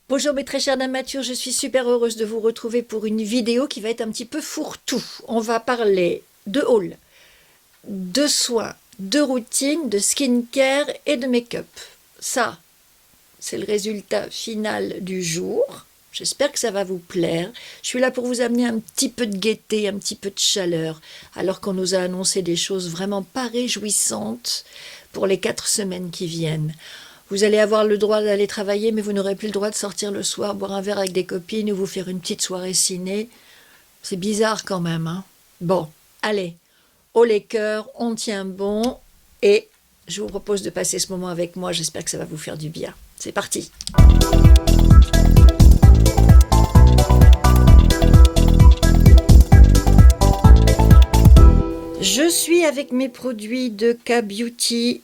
Bonjour mes très chères namatures, je suis super heureuse de vous retrouver pour une vidéo qui va être un petit peu fourre-tout. On va parler de haul, de soins, de routine, de skincare et de make-up. Ça, c'est le résultat final du jour. J'espère que ça va vous plaire. Je suis là pour vous amener un petit peu de gaieté, un petit peu de chaleur, alors qu'on nous a annoncé des choses vraiment pas réjouissantes pour les 4 semaines qui viennent. Vous allez avoir le droit d'aller travailler, mais vous n'aurez plus le droit de sortir le soir, boire un verre avec des copines ou vous faire une petite soirée ciné. C'est bizarre quand même, hein. Bon, allez, haut les cœurs, on tient bon et je vous propose de passer ce moment avec moi. J'espère que ça va vous faire du bien. C'est parti. Je suis avec mes produits de K-Beauty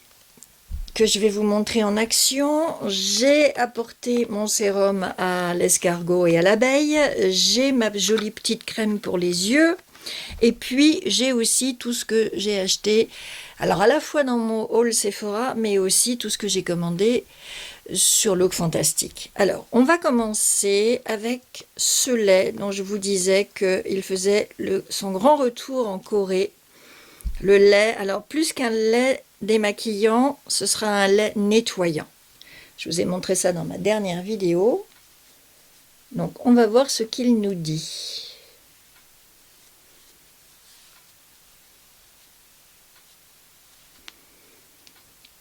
que je vais vous montrer en action. J'ai apporté mon sérum à l'escargot et à l'abeille. J'ai ma jolie petite crème pour les yeux. Et puis, j'ai aussi tout ce que j'ai acheté. Alors, à la fois dans mon haul Sephora, mais aussi tout ce que j'ai commandé sur Look Fantastique. Alors, on va commencer avec ce lait dont je vous disais qu'il faisait son grand retour en Corée. Le lait, alors plus qu'un lait démaquillant, ce sera un lait nettoyant. Je vous ai montré ça dans ma dernière vidéo. Donc, on va voir ce qu'il nous dit.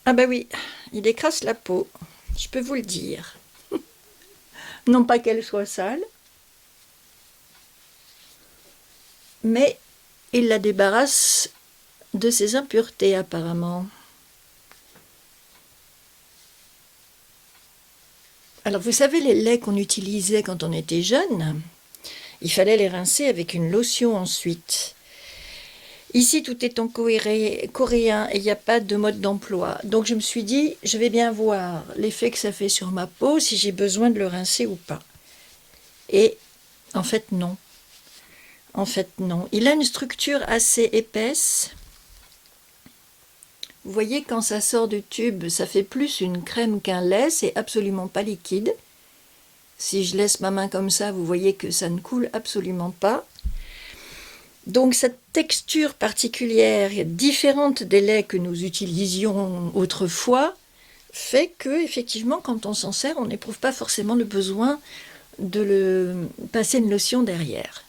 Ah bah oui, il écrase la peau, je peux vous le dire. Non pas qu'elle soit sale, mais il la débarrasse de ses impuretés apparemment. Alors vous savez les laits qu'on utilisait quand on était jeune, il fallait les rincer avec une lotion ensuite. Ici tout est en coréen et il n'y a pas de mode d'emploi. Donc je me suis dit, je vais bien voir l'effet que ça fait sur ma peau, si j'ai besoin de le rincer ou pas. Et en fait non. En fait non. Il a une structure assez épaisse. Vous voyez, quand ça sort du tube, ça fait plus une crème qu'un lait, c'est absolument pas liquide. Si je laisse ma main comme ça, vous voyez que ça ne coule absolument pas. Donc cette texture particulière, différente des laits que nous utilisions autrefois, fait que, effectivement, quand on s'en sert, on n'éprouve pas forcément le besoin de le passer une lotion derrière.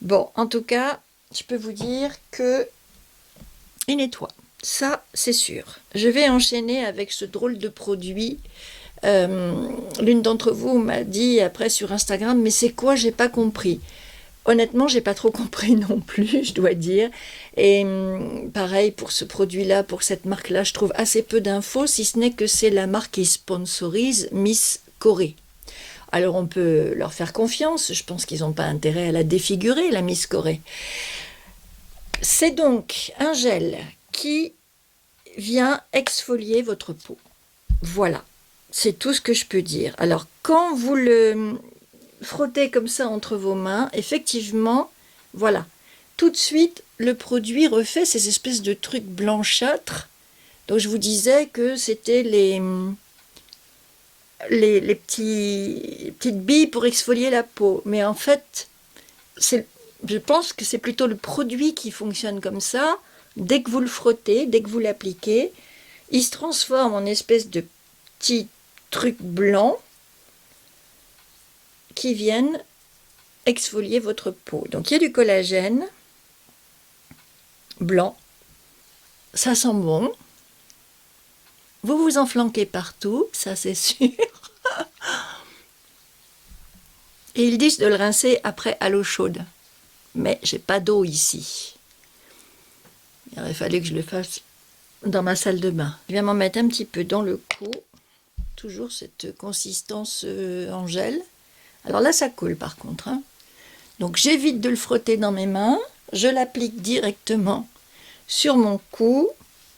Bon, en tout cas, je peux vous dire que il nettoie. Ça, c'est sûr. Je vais enchaîner avec ce drôle de produit. L'une d'entre vous m'a dit après sur Instagram, mais c'est quoi, j'ai pas compris. Honnêtement, j'ai pas trop compris non plus, je dois dire. Et pareil pour ce produit-là, pour cette marque-là, je trouve assez peu d'infos, si ce n'est que c'est la marque qui sponsorise Miss Corée. Alors on peut leur faire confiance, je pense qu'ils n'ont pas intérêt à la défigurer, la Miss Corée. C'est donc un gel qui vient exfolier votre peau. Voilà, c'est tout ce que je peux dire. Alors quand vous le frottez comme ça entre vos mains, effectivement, voilà, tout de suite le produit refait ces espèces de trucs blanchâtres. Donc je vous disais que c'était les petites billes pour exfolier la peau. Mais en fait, je pense que c'est plutôt le produit qui fonctionne comme ça. Dès que vous le frottez, dès que vous l'appliquez, il se transforme en espèce de petits trucs blancs qui viennent exfolier votre peau. Donc il y a du collagène blanc, ça sent bon. Vous vous en flanquez partout, ça c'est sûr. Et ils disent de le rincer après à l'eau chaude. Mais j'ai pas d'eau ici. Il aurait fallu que je le fasse dans ma salle de bain. Je viens m'en mettre un petit peu dans le cou. Toujours cette consistance en gel. Alors là, ça coule par contre, hein. Donc j'évite de le frotter dans mes mains. Je l'applique directement sur mon cou.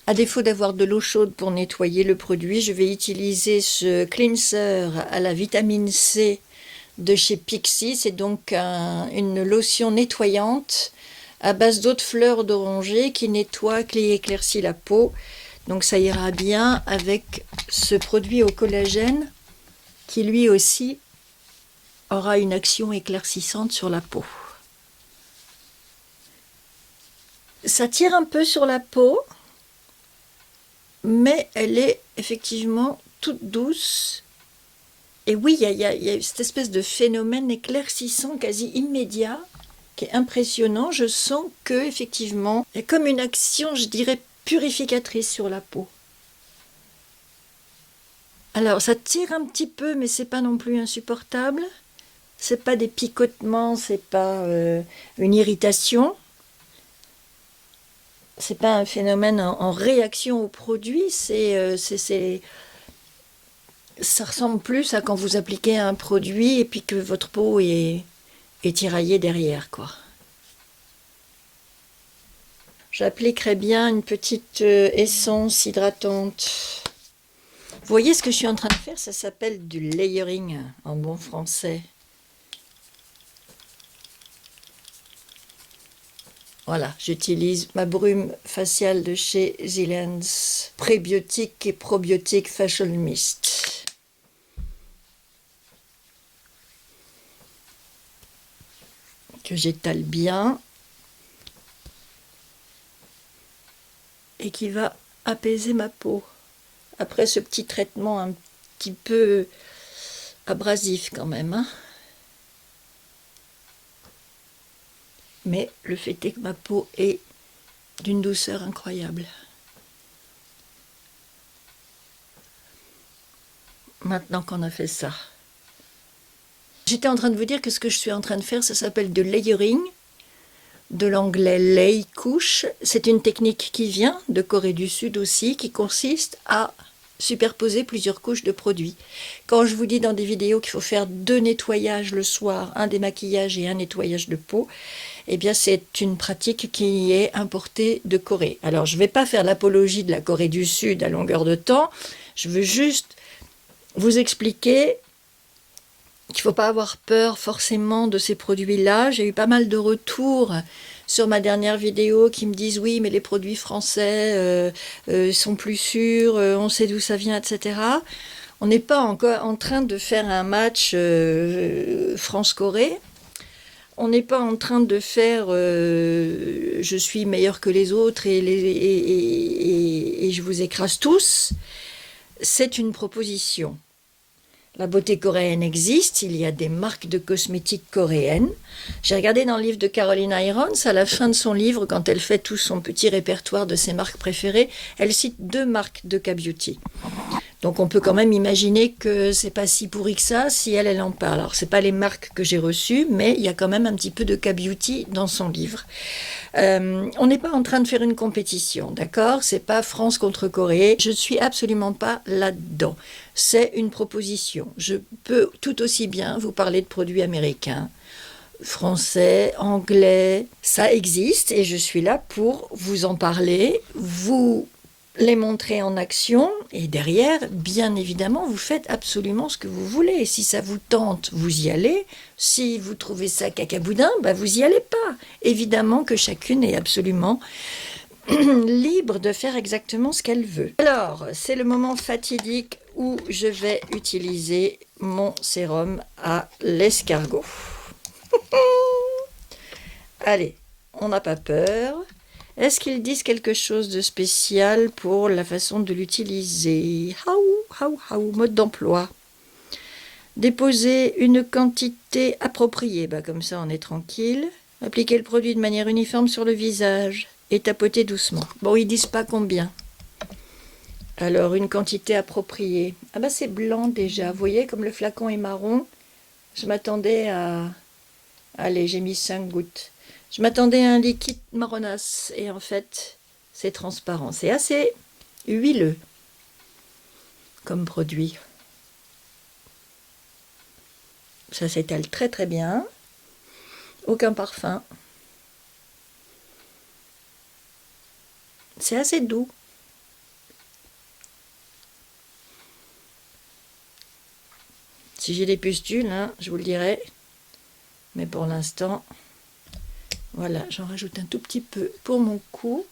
À défaut d'avoir de l'eau chaude pour nettoyer le produit, je vais utiliser ce cleanser à la vitamine C de chez Pixi. C'est donc une lotion nettoyante à base d'eau de fleurs d'oranger qui nettoie, qui éclaircit la peau. Donc ça ira bien avec ce produit au collagène qui lui aussi aura une action éclaircissante sur la peau. Ça tire un peu sur la peau, mais elle est effectivement toute douce. Et oui, il y a cette espèce de phénomène éclaircissant quasi immédiat qui est impressionnant. Je sens que effectivement, il y a comme une action, je dirais, purificatrice sur la peau. Alors, ça tire un petit peu, mais c'est pas non plus insupportable. C'est pas des picotements, c'est pas une irritation. C'est pas un phénomène en réaction au produit, ça ressemble plus à quand vous appliquez un produit et puis que votre peau est tiraillée derrière, quoi. J'appliquerai bien une petite essence hydratante. Vous voyez ce que je suis en train de faire? Ça s'appelle du layering en bon français. Voilà, j'utilise ma brume faciale de chez Zilens, prébiotique et probiotique facial mist. Que j'étale bien et qui va apaiser ma peau. Après ce petit traitement un petit peu abrasif quand même, hein. Mais le fait est que ma peau est d'une douceur incroyable. Maintenant qu'on a fait ça. J'étais en train de vous dire que ce que je suis en train de faire, ça s'appelle du layering, de l'anglais lay couche. C'est une technique qui vient de Corée du Sud aussi, qui consiste à superposer plusieurs couches de produits. Quand je vous dis dans des vidéos qu'il faut faire 2 nettoyages le soir, un démaquillage et un nettoyage de peau, eh bien c'est une pratique qui est importée de Corée. Alors je ne vais pas faire l'apologie de la Corée du Sud à longueur de temps, je veux juste vous expliquer qu'il ne faut pas avoir peur forcément de ces produits-là. J'ai eu pas mal de retours sur ma dernière vidéo qui me disent oui mais les produits français sont plus sûrs, on sait d'où ça vient, etc. On n'est pas encore en train de faire un match France-Corée. On n'est pas en train de faire je suis meilleur que les autres et je vous écrase tous. C'est une proposition. La beauté coréenne existe, il y a des marques de cosmétiques coréennes. J'ai regardé dans le livre de Caroline Irons, à la fin de son livre, quand elle fait tout son petit répertoire de ses marques préférées, elle cite 2 marques de K-Beauty. Donc on peut quand même imaginer que c'est pas si pourri que ça si elle en parle. Alors c'est pas les marques que j'ai reçues, mais il y a quand même un petit peu de K-Beauty dans son livre. On n'est pas en train de faire une compétition, d'accord? C'est pas France contre Corée. Je ne suis absolument pas là-dedans. C'est une proposition. Je peux tout aussi bien vous parler de produits américains, français, anglais. Ça existe et je suis là pour vous en parler, vous les montrer en action et derrière, bien évidemment, vous faites absolument ce que vous voulez. Si ça vous tente, vous y allez. Si vous trouvez ça cacaboudin, vous y allez pas. Évidemment que chacune est absolument libre de faire exactement ce qu'elle veut. Alors, c'est le moment fatidique où je vais utiliser mon sérum à l'escargot. Allez, on n'a pas peur. Est-ce qu'ils disent quelque chose de spécial pour la façon de l'utiliser? Mode d'emploi. Déposer une quantité appropriée, comme ça on est tranquille. Appliquer le produit de manière uniforme sur le visage et tapoter doucement. Bon, ils disent pas combien. Alors, une quantité appropriée. C'est blanc déjà. Vous voyez, comme le flacon est marron, je m'attendais à... Allez, j'ai mis 5 gouttes. Je m'attendais à un liquide marronasse et en fait, c'est transparent. C'est assez huileux comme produit. Ça s'étale très très bien. Aucun parfum. C'est assez doux. Si j'ai des pustules, je vous le dirai. Mais pour l'instant... Voilà, j'en rajoute un tout petit peu pour mon cou.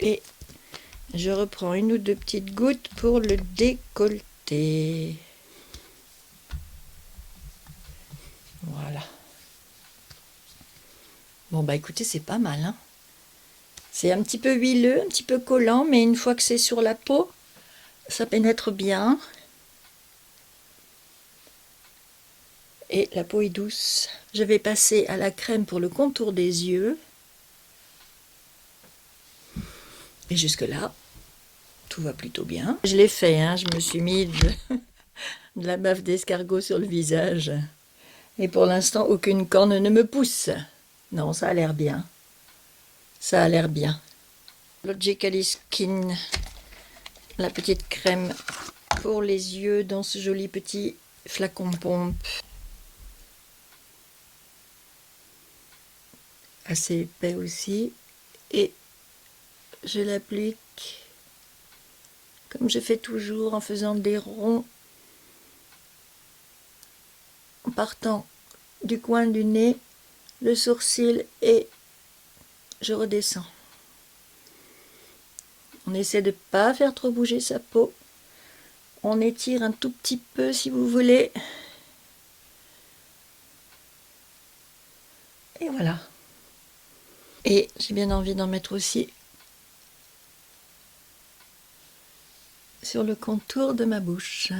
Et je reprends une ou deux petites gouttes pour le décolleter. Voilà. Bon bah écoutez, c'est pas mal, hein. C'est un petit peu huileux, un petit peu collant, mais une fois que c'est sur la peau, ça pénètre bien. Et la peau est douce. Je vais passer à la crème pour le contour des yeux. Et jusque-là, tout va plutôt bien. Je l'ai fait, hein, je me suis mis de la bave d'escargot sur le visage. Et pour l'instant, aucune corne ne me pousse. Non, ça a l'air bien. Ça a l'air bien. Logically Skin, la petite crème pour les yeux dans ce joli petit flacon pompe. Assez épais aussi. Et je l'applique comme je fais toujours en faisant des ronds en partant du coin du nez, le sourcil et je redescends. On essaie de ne pas faire trop bouger sa peau. On étire un tout petit peu si vous voulez. Et voilà. Et j'ai bien envie d'en mettre aussi sur le contour de ma bouche.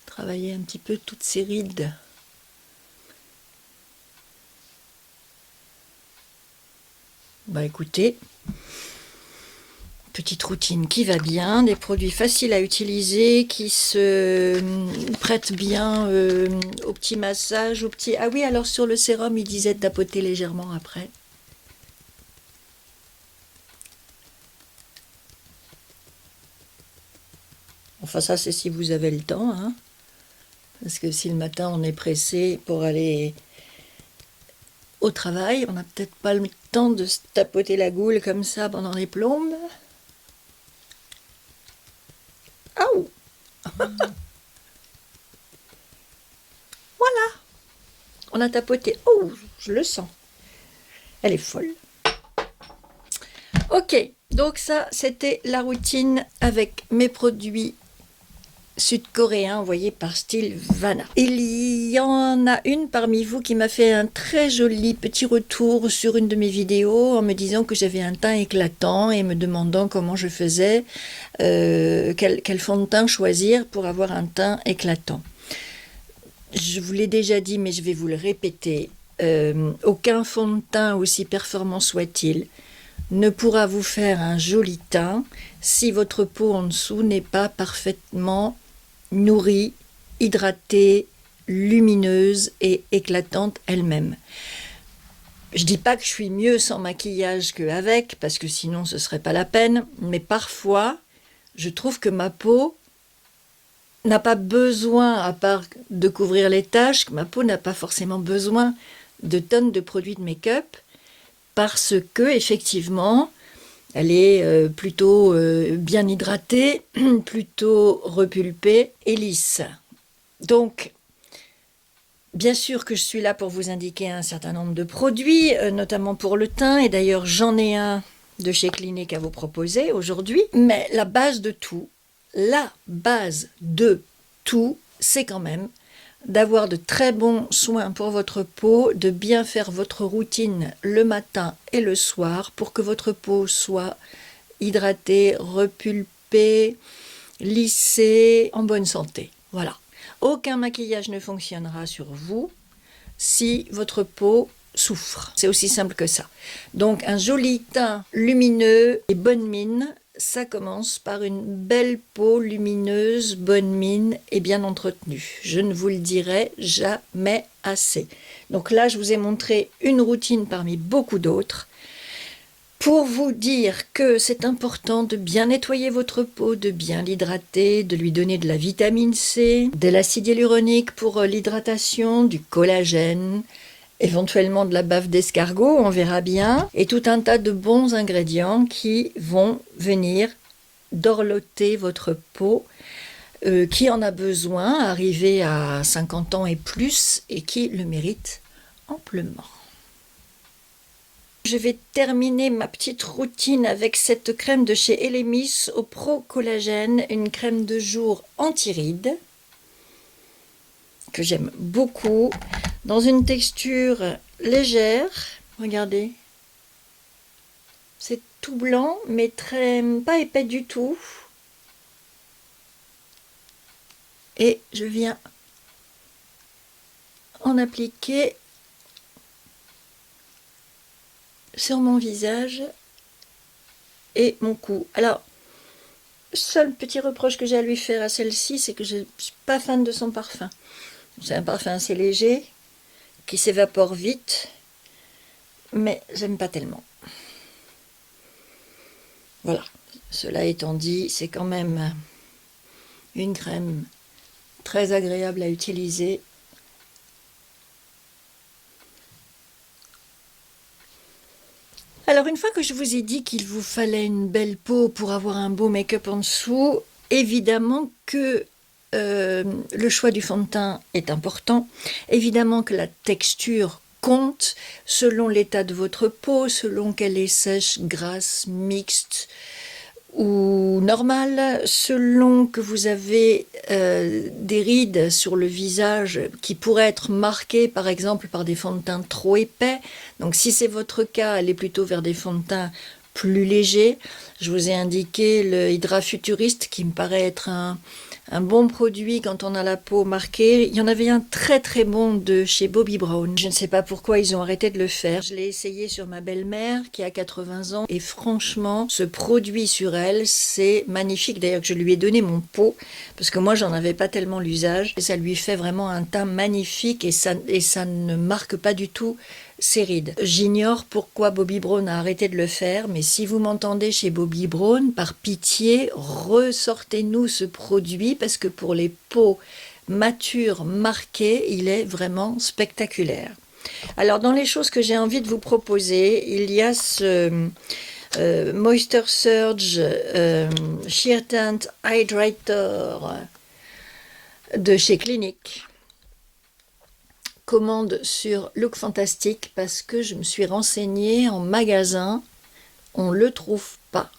Travailler un petit peu toutes ces rides. Bah écoutez, petite routine qui va bien, des produits faciles à utiliser, qui se prêtent bien au petit massage, au petit... Ah oui, alors sur le sérum, il disait de tapoter légèrement après. Enfin ça c'est si vous avez le temps, hein. Parce que si le matin on est pressé pour aller au travail, on n'a peut-être pas le temps de se tapoter la goule comme ça pendant les plombes. Aouh. Voilà. On a tapoté. Oh, je le sens. Elle est folle. Ok, donc ça c'était la routine avec mes produits sud-coréen envoyé par Style Vana. Il y en a une parmi vous qui m'a fait un très joli petit retour sur une de mes vidéos en me disant que j'avais un teint éclatant et me demandant comment je faisais, quel fond de teint choisir pour avoir un teint éclatant. Je vous l'ai déjà dit, mais je vais vous le répéter. Aucun fond de teint, aussi performant soit-il, ne pourra vous faire un joli teint si votre peau en dessous n'est pas parfaitement nourrie, hydratée, lumineuse et éclatante elle-même. Je dis pas que je suis mieux sans maquillage qu'avec, parce que sinon ce serait pas la peine, mais parfois je trouve que ma peau n'a pas besoin, à part de couvrir les taches, que ma peau n'a pas forcément besoin de tonnes de produits de make-up, parce que effectivement elle est plutôt bien hydratée, plutôt repulpée et lisse. Donc, bien sûr que je suis là pour vous indiquer un certain nombre de produits, notamment pour le teint, et d'ailleurs j'en ai un de chez Clinique à vous proposer aujourd'hui. Mais la base de tout, c'est quand même d'avoir de très bons soins pour votre peau, de bien faire votre routine le matin et le soir pour que votre peau soit hydratée, repulpée, lissée, en bonne santé. Voilà. Aucun maquillage ne fonctionnera sur vous si votre peau souffre. C'est aussi simple que ça. Donc un joli teint lumineux et bonne mine, ça commence par une belle peau lumineuse, bonne mine et bien entretenue. Je ne vous le dirai jamais assez. Donc là, je vous ai montré une routine parmi beaucoup d'autres pour vous dire que c'est important de bien nettoyer votre peau, de bien l'hydrater, de lui donner de la vitamine C, de l'acide hyaluronique pour l'hydratation, du collagène, éventuellement de la bave d'escargot, on verra bien, et tout un tas de bons ingrédients qui vont venir dorloter votre peau, qui en a besoin, arrivé à 50 ans et plus, et qui le mérite amplement. Je vais terminer ma petite routine avec cette crème de chez Elemis au Pro Collagène, une crème de jour anti-rides que j'aime beaucoup, dans une texture légère. Regardez, c'est tout blanc, mais pas épais du tout. Et je viens en appliquer sur mon visage et mon cou. Alors, seul petit reproche que j'ai à lui faire à celle-ci, c'est que je ne suis pas fan de son parfum. C'est un parfum assez léger, qui s'évapore vite, mais j'aime pas tellement. Voilà, cela étant dit, c'est quand même une crème très agréable à utiliser. Alors une fois que je vous ai dit qu'il vous fallait une belle peau pour avoir un beau make-up en dessous, évidemment que le choix du fond de teint est important, évidemment que la texture compte selon l'état de votre peau, selon qu'elle est sèche, grasse, mixte ou normale, selon que vous avez des rides sur le visage qui pourraient être marquées par exemple par des fonds de teint trop épais. Donc si c'est votre cas, allez plutôt vers des fonds de teint plus légers. Je vous ai indiqué le Hydra Futuriste qui me paraît être un bon produit quand on a la peau marquée. Il y en avait un très très bon de chez Bobbi Brown. Je ne sais pas pourquoi ils ont arrêté de le faire. Je l'ai essayé sur ma belle-mère qui a 80 ans et franchement, ce produit sur elle, c'est magnifique. D'ailleurs que je lui ai donné mon pot parce que moi j'en avais pas tellement l'usage. Et ça lui fait vraiment un teint magnifique et ça ne marque pas du tout ses rides. J'ignore pourquoi Bobbi Brown a arrêté de le faire, mais si vous m'entendez chez Bobbi Brown, par pitié, ressortez-nous ce produit parce que pour les peaux matures marquées, il est vraiment spectaculaire. Alors dans les choses que j'ai envie de vous proposer, il y a ce Moisture Surge Sheer Tint Hydrator de chez Clinique. Commande sur Look Fantastic parce que je me suis renseignée en magasin, on ne le trouve pas.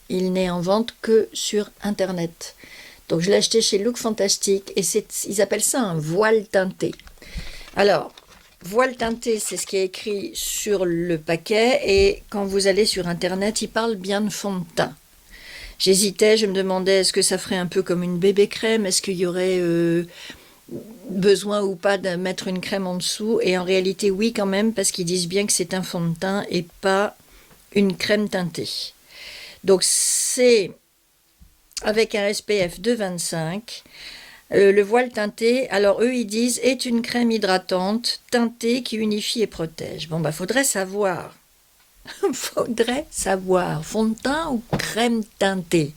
Il n'est en vente que sur internet. Donc je l'ai acheté chez Look Fantastic et ils appellent ça un voile teinté. Alors, voile teinté, c'est ce qui est écrit sur le paquet et quand vous allez sur internet, il parle bien de fond de teint. J'hésitais, je me demandais est-ce que ça ferait un peu comme une bébé crème, est-ce qu'il y aurait besoin ou pas de mettre une crème en dessous, et en réalité oui quand même parce qu'ils disent bien que c'est un fond de teint et pas une crème teintée. Donc c'est avec un SPF de 25. Le voile teinté, alors eux ils disent est une crème hydratante teintée qui unifie et protège. Bon bah faudrait savoir fond de teint ou crème teintée.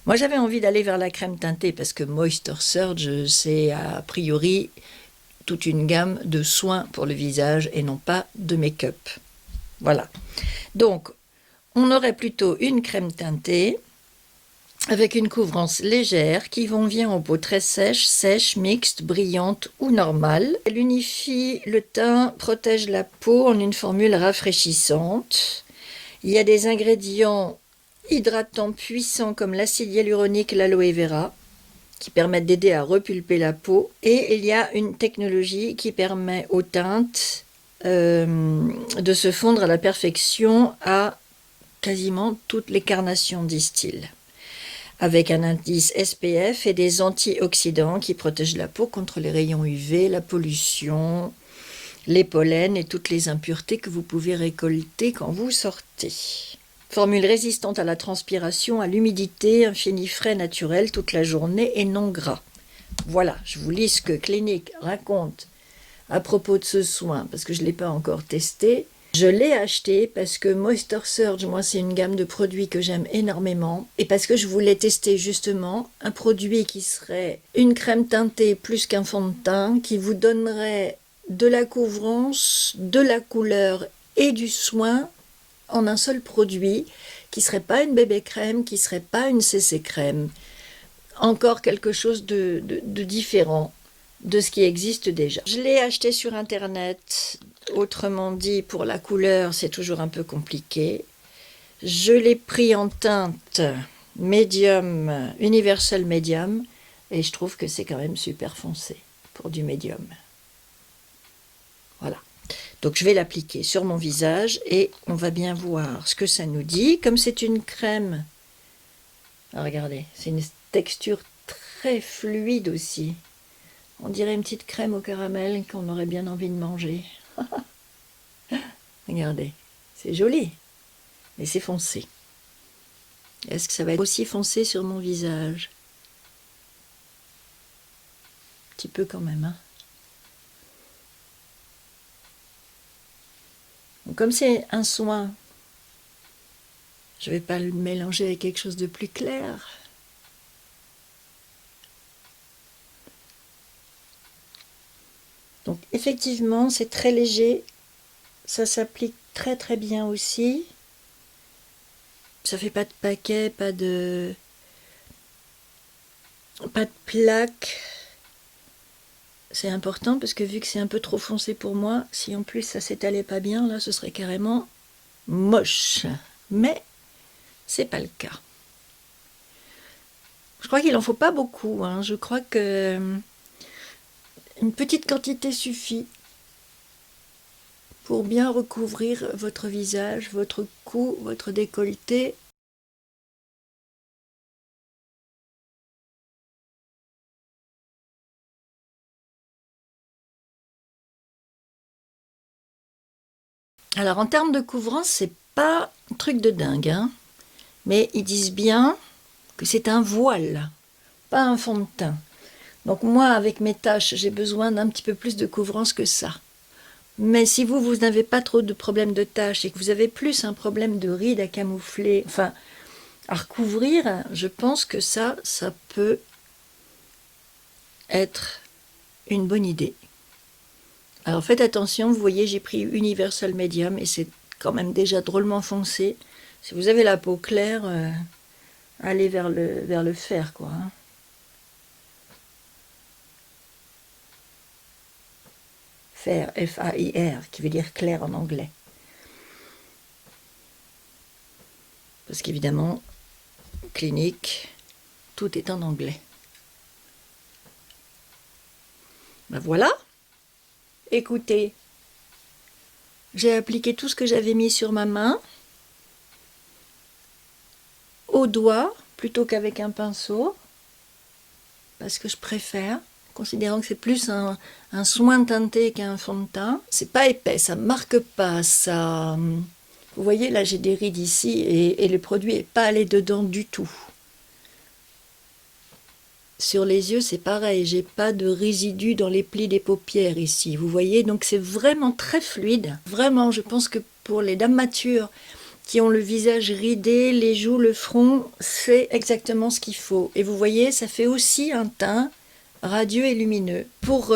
Moi, j'avais envie d'aller vers la crème teintée parce que Moisture Surge, c'est a priori toute une gamme de soins pour le visage et non pas de make-up. Voilà. Donc, on aurait plutôt une crème teintée avec une couvrance légère qui vient aux peaux très sèches, mixtes, brillantes ou normales. Elle unifie le teint, protège la peau en une formule rafraîchissante. Il y a des ingrédients hydratants puissants comme l'acide hyaluronique et l'aloe vera qui permettent d'aider à repulper la peau, et il y a une technologie qui permet aux teintes de se fondre à la perfection à quasiment toutes les carnations, disent-ils, avec un indice SPF et des antioxydants qui protègent la peau contre les rayons UV, la pollution, les pollens et toutes les impuretés que vous pouvez récolter quand vous sortez. Formule résistante à la transpiration, à l'humidité, un fini frais naturel toute la journée et non gras. Voilà, je vous lis ce que Clinique raconte à propos de ce soin, parce que je ne l'ai pas encore testé. Je l'ai acheté parce que Moisture Surge, moi, c'est une gamme de produits que j'aime énormément, et parce que je voulais tester justement un produit qui serait une crème teintée plus qu'un fond de teint, qui vous donnerait de la couvrance, de la couleur et du soin en un seul produit, qui ne serait pas une bébé crème, qui ne serait pas une CC crème. Encore quelque chose de différent de ce qui existe déjà. Je l'ai acheté sur internet Autrement dit, pour la couleur, c'est toujours un peu compliqué. Je l'ai pris en teinte médium, universel médium, et je trouve que c'est quand même super foncé pour du médium. Voilà. Donc je vais l'appliquer sur mon visage et on va bien voir ce que ça nous dit. Comme c'est une crème, regardez, c'est une texture très fluide aussi. On dirait une petite crème au caramel qu'on aurait bien envie de manger. Regardez, c'est joli, mais c'est foncé. Est-ce que ça va être aussi foncé sur mon visage? Un petit peu quand même, hein. Donc, comme c'est un soin, je ne vais pas le mélanger avec quelque chose de plus clair. Donc effectivement, c'est très léger. Ça s'applique très très bien aussi. Ça fait pas de paquet, pas de plaques. C'est important parce que vu que c'est un peu trop foncé pour moi, si en plus ça s'étalait pas bien, là ce serait carrément moche. Mais c'est pas le cas. Je crois qu'il en faut pas beaucoup, hein. Je crois que une petite quantité suffit pour bien recouvrir votre visage, votre cou, votre décolleté. Alors en termes de couvrance, c'est pas un truc de dingue, hein, mais ils disent bien que c'est un voile, pas un fond de teint. Donc moi, avec mes taches, j'ai besoin d'un petit peu plus de couvrance que ça. Mais si vous n'avez pas trop de problèmes de taches et que vous avez plus un problème de rides à camoufler, enfin, à recouvrir, je pense que ça peut être une bonne idée. Alors faites attention, vous voyez, j'ai pris Universal Medium et c'est quand même déjà drôlement foncé. Si vous avez la peau claire, allez vers le fer, quoi, hein. Fer, F-A-I-R, qui veut dire clair en anglais. Parce qu'évidemment, clinique, tout est en anglais. Ben voilà. Écoutez, j'ai appliqué tout ce que j'avais mis sur ma main, au doigt, plutôt qu'avec un pinceau, parce que je préfère, considérant que c'est plus un soin teinté qu'un fond de teint. C'est pas épais, ça marque pas, ça... Vous voyez, là j'ai des rides ici et le produit n'est pas allé dedans du tout. Sur les yeux, c'est pareil, j'ai pas de résidus dans les plis des paupières ici, vous voyez, donc c'est vraiment très fluide. Vraiment, je pense que pour les dames matures qui ont le visage ridé, les joues, le front, c'est exactement ce qu'il faut. Et vous voyez, ça fait aussi un teint radieux et lumineux. Pour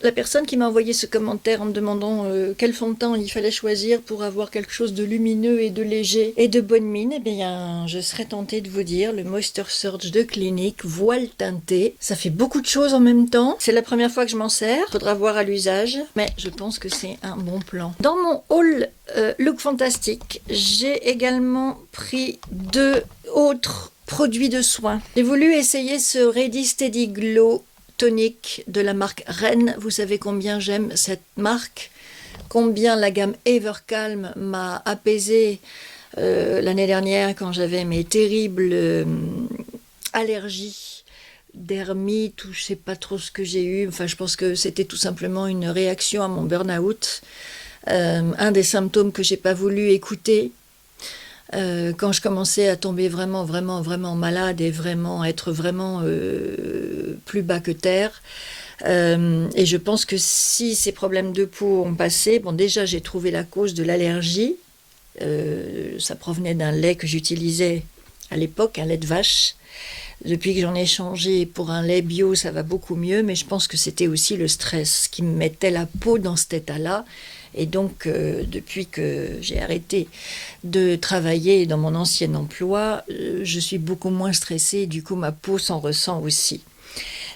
la personne qui m'a envoyé ce commentaire en me demandant quel fond de teint il fallait choisir pour avoir quelque chose de lumineux et de léger et de bonne mine, eh bien, je serais tentée de vous dire le Moisture Surge de Clinique, voile teinté. Ça fait beaucoup de choses en même temps. C'est la première fois que je m'en sers. Faudra voir à l'usage, mais je pense que c'est un bon plan. Dans mon haul Look Fantastique, j'ai également pris 2 autres produits de soins. J'ai voulu essayer ce Ready Steady Glow tonique de la marque Rennes. Vous savez combien j'aime cette marque, combien la gamme Evercalm m'a apaisé l'année dernière quand j'avais mes terribles allergies, dermite ou je sais pas trop ce que j'ai eu. Enfin, je pense que c'était tout simplement une réaction à mon burn-out. Un des symptômes que j'ai pas voulu écouter. Quand je commençais à tomber vraiment malade et vraiment être vraiment plus bas que terre. Et je pense que si ces problèmes de peau ont passé, bon déjà j'ai trouvé la cause de l'allergie. Ça provenait d'un lait que j'utilisais à l'époque, un lait de vache. Depuis que j'en ai changé pour un lait bio, ça va beaucoup mieux, mais je pense que c'était aussi le stress qui me mettait la peau dans cet état-là. Et donc, depuis que j'ai arrêté de travailler dans mon ancien emploi, je suis beaucoup moins stressée. Du coup, ma peau s'en ressent aussi.